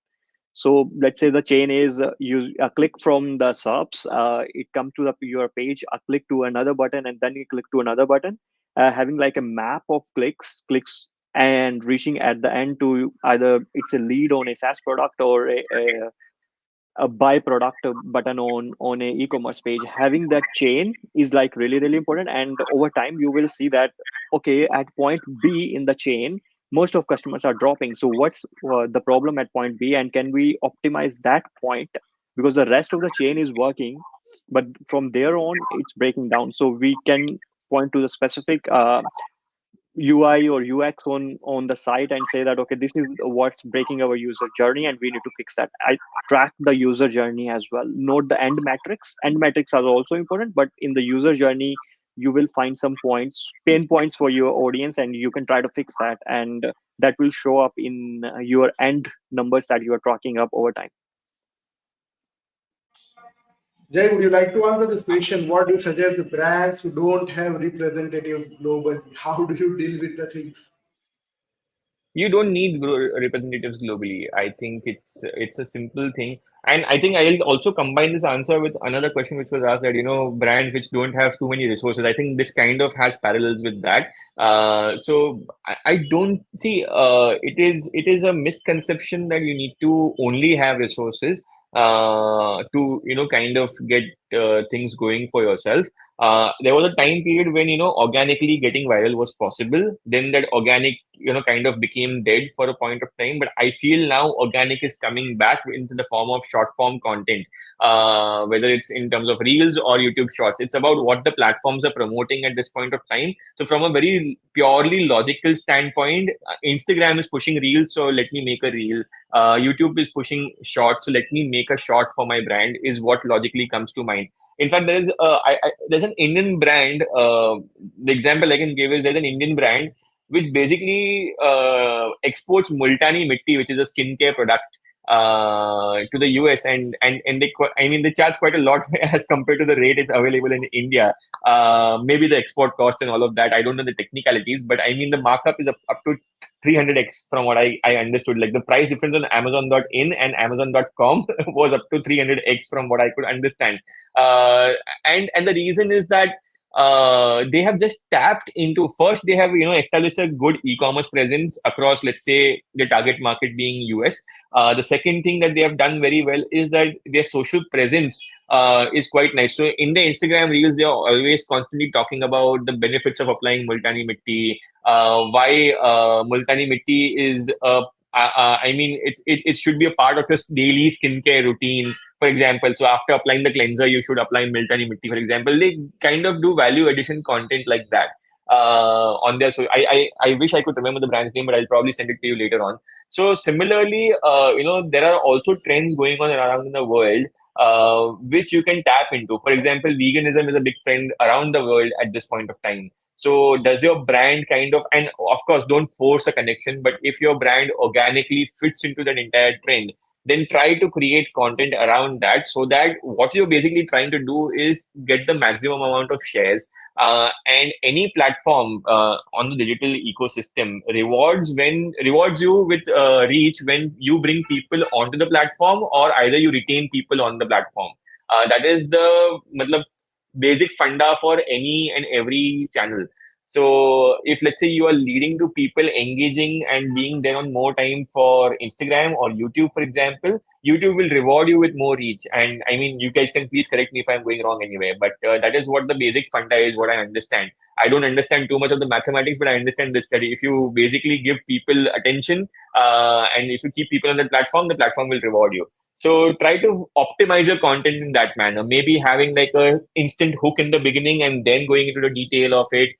So let's say the chain is you a click from the subs, it comes to your page, a click to another button, and then you click to another button. Having like a map of clicks, and reaching at the end to either it's a lead on a SaaS product or a buy product button on a e-commerce page. Having that chain is like really important, and over time you will see that okay, at point B in the chain most of customers are dropping. So what's the problem at point B, and can we optimize that point, because the rest of the chain is working, but from there on it's breaking down. So we can point to the specific UI or UX on the site and say that okay, this is what's breaking our user journey and we need to fix that. I track the user journey as well, not the end metrics. End metrics are also important, but in the user journey you will find some pain points for your audience, and you can try to fix that, and that will show up in your end numbers that you are tracking up over time. Jay, would you like to answer this question? What do you suggest the brands who don't have representatives globally? How do you deal with the things? You don't need representatives globally. I think it's a simple thing. And I think I'll also combine this answer with another question which was asked that, brands which don't have too many resources. I think this kind of has parallels with that. So I don't see it is a misconception that you need to only have resources to kind of get things going for yourself. There was a time period when organically getting viral was possible. Then that organic kind of became dead for a point of time. But I feel now organic is coming back into the form of short form content, whether it's in terms of reels or YouTube shorts. It's about what the platforms are promoting at this point of time. So from a very purely logical standpoint, Instagram is pushing reels, so let me make a reel. YouTube is pushing shorts, so let me make a short for my brand, is what logically comes to mind. In fact, there's an Indian brand. The example I can give is there's an Indian brand which basically exports Multani Mitti, which is a skincare product, to the US, and I mean they charge quite a lot as compared to the rate it's available in India. Maybe the export cost and all of that. I don't know the technicalities, but I mean the markup is up to 300x from what I understood. Like the price difference on Amazon.in and Amazon.com was up to 300x from what I could understand. Uh, and the reason is that they have just tapped into, first they have established a good e-commerce presence across, let's say, the target market being US. The second thing that they have done very well is that their social presence is quite nice. So in the Instagram reels, they are always constantly talking about the benefits of applying Multani Mitti, why Multani Mitti is I mean, it should be a part of your daily skincare routine, for example. So after applying the cleanser, you should apply Multani Mitti, for example. They kind of do value addition content like that on there. So I wish I could remember the brand's name, but I'll probably send it to you later on. So similarly, there are also trends going on around in the world which you can tap into. For example, veganism is a big trend around the world at this point of time. So does your brand kind of, and of course, don't force a connection, but if your brand organically fits into that entire trend, then try to create content around that, so that what you're basically trying to do is get the maximum amount of shares. And any platform on the digital ecosystem rewards you with reach when you bring people onto the platform, or either you retain people on the platform. That is the matlab, basic funda for any and every channel. So if, let's say, you are leading to people engaging and being there on more time for Instagram or YouTube, for example, YouTube will reward you with more reach. And I mean, you guys can please correct me if I'm going wrong anyway, but that is what the basic funda is, what I understand. I don't understand too much of the mathematics, but I understand this study. If you basically give people attention, and if you keep people on the platform will reward you. So try to optimize your content in that manner. Maybe having like a instant hook in the beginning and then going into the detail of it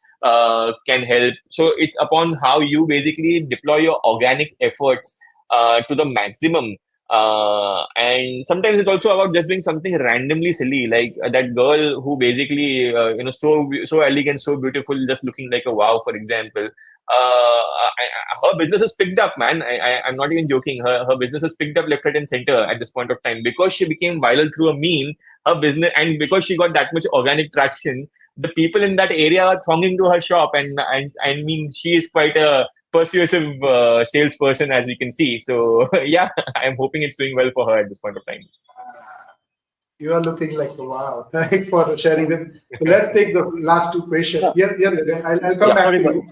can help. So it's upon how you basically deploy your organic efforts to the maximum. And sometimes it's also about just doing something randomly silly, like that girl who basically, so elegant, so beautiful, just looking like a wow, for example. Her business is picked up, man. I'm not even joking. Her business is picked up left, right, and center at this point of time because she became viral through a meme. Her business, and because she got that much organic traction, the people in that area are thronging to her shop, and I mean, she is quite a persuasive salesperson, as we can see. So yeah, I'm hoping it's doing well for her at this point of time. You are looking like wow. Thanks for sharing this. So let's take the last two questions. Yeah, I'll come back to you.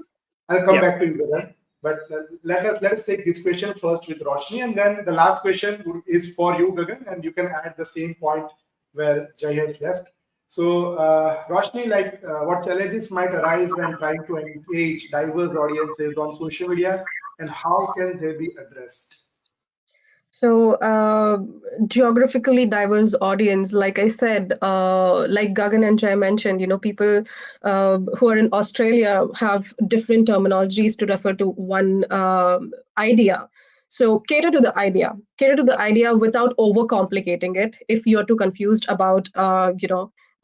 I'll come back to you, Gagan. But let us take this question first with Roshni, and then the last question is for you, Gagan, and you can add the same point where Jai has left. So, Roshni, what challenges might arise when trying to engage diverse audiences on social media, and how can they be addressed? So, geographically diverse audience, like I said, like Gagan and Jai mentioned, people who are in Australia have different terminologies to refer to one idea. So cater to the idea without overcomplicating it. If you're too confused about,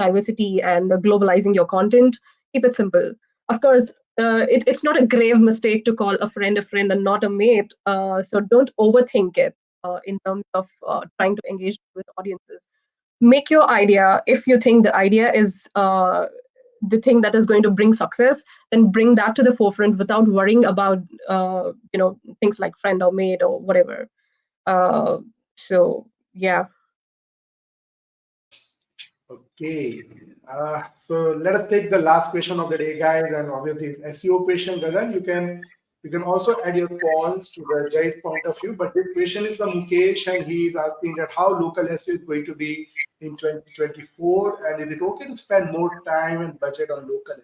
diversity and globalizing your content, keep it simple. Of course, it's not a grave mistake to call a friend and not a mate. So don't overthink it in terms of trying to engage with audiences. Make your idea, if you think the idea is the thing that is going to bring success, then bring that to the forefront without worrying about things like friend or mate or whatever. So yeah. Okay. So let us take the last question of the day, guys, and obviously it's SEO question, Gagan. You can also add your points to the Jai's point of view, but this question is from Mukesh, and he is asking that how local SEO is going to be in 2024, and is it okay to spend more time and budget on local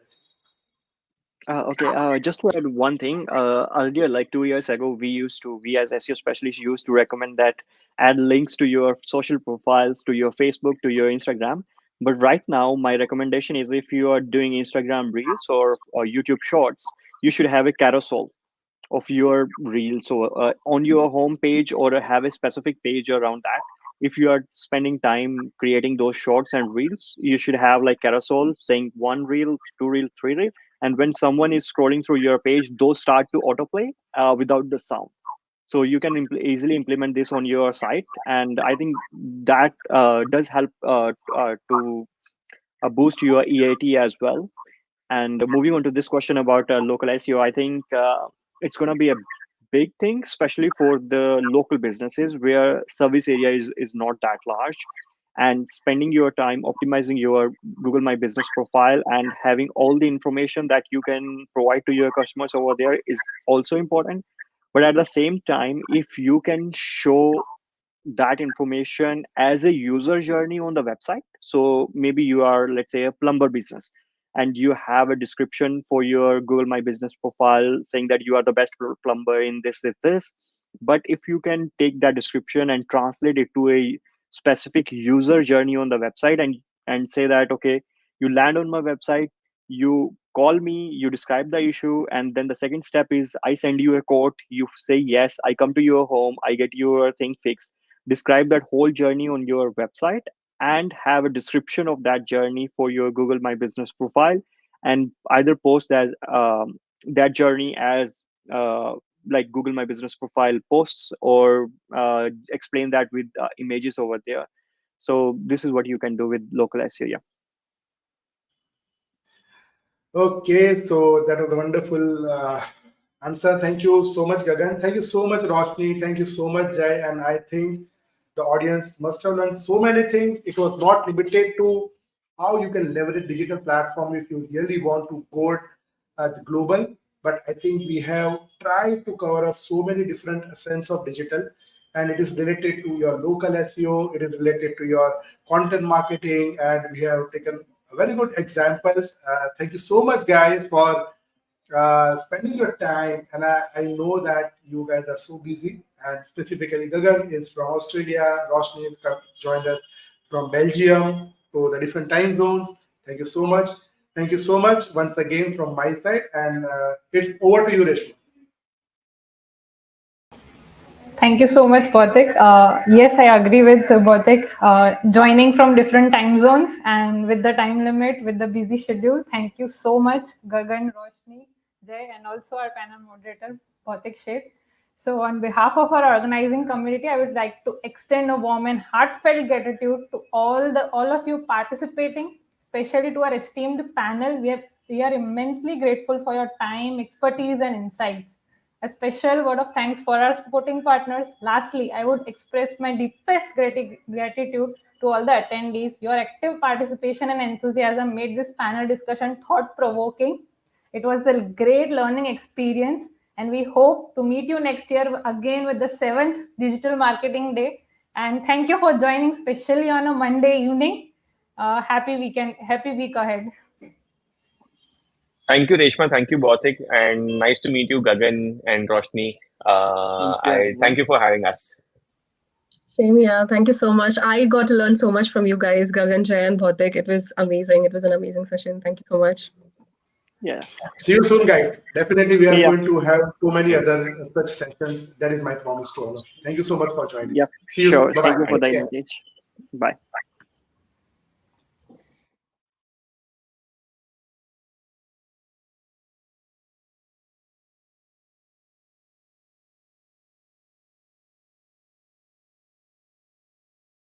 SEO? Okay, just to add one thing, earlier, like 2 years ago, we as SEO specialists used to recommend that add links to your social profiles, to your Facebook, to your Instagram. But right now, my recommendation is if you are doing Instagram Reels or YouTube Shorts, you should have a carousel of your Reels. So on your home page, or have a specific page around that, if you are spending time creating those shorts and reels, you should have like carousel saying 1 reel, 2 reel, 3 reel, and when someone is scrolling through your page, those start to autoplay without the sound. So you can easily implement this on your site, and I think that does help to boost your EAT as well. And moving on to this question about local SEO, I think it's going to be a big thing, especially for the local businesses where service area is not that large. And spending your time optimizing your Google My Business profile and having all the information that you can provide to your customers over there is also important. But at the same time, if you can show that information as a user journey on the website. So maybe you are, let's say, a plumber business, and you have a description for your Google My Business profile saying that you are the best plumber in this. But if you can take that description and translate it to a specific user journey on the website, and say that, okay, you land on my website, you call me, you describe the issue, and then the second step is I send you a quote, you say yes, I come to your home, I get your thing fixed. Describe that whole journey on your website and have a description of that journey for your Google My Business profile, and either post as that journey as like Google My Business profile posts, or explain that with images over there. So this is what you can do with local SEO. Yeah. Okay, so that was a wonderful answer. Thank you so much, Gagan. Thank you so much, Roshni. Thank you so much, Jay. And I think the audience must have learned so many things. It was not limited to how you can leverage digital platform if you really want to go global. But I think we have tried to cover up so many different sense of digital, and it is related to your local SEO. It is related to your content marketing, and we have taken very good examples. Thank you so much, guys, for spending your time. And I know that you guys are so busy, and specifically Gagan is from Australia, Roshni has joined us from Belgium, so the different time zones. Thank you so much. Thank you so much once again from my side, and it's over to you, Reshma. Thank you so much, Bhautik. Yes, I agree with Bhautik. Joining from different time zones and with the time limit, with the busy schedule. Thank you so much, Gagan, Roshni, Jay, and also our panel moderator, Bhautik Sheth. So on behalf of our organizing community, I would like to extend a warm and heartfelt gratitude to all of you participating, especially to our esteemed panel. We are immensely grateful for your time, expertise, and insights. A special word of thanks for our supporting partners. Lastly, I would express my deepest gratitude to all the attendees. Your active participation and enthusiasm made this panel discussion thought-provoking. It was a great learning experience, and we hope to meet you next year again with the 7th Digital Marketing Day. And thank you for joining, especially on a Monday evening. Happy weekend, happy week ahead. Thank you, Reshma. Thank you, Bhautik. And nice to meet you, Gagan and Roshni. Thank you for having us. Same here. Thank you so much. I got to learn so much from you guys, Gagan, Jay, and Bhautik. It was amazing. It was an amazing session. Thank you so much. Yeah. See you soon, guys. Definitely, we are going to have too many other such sessions. That is my promise to all of you. Thank you so much for joining. Yeah, See you sure. soon. Thank you for the Bye-bye. invitation. Bye.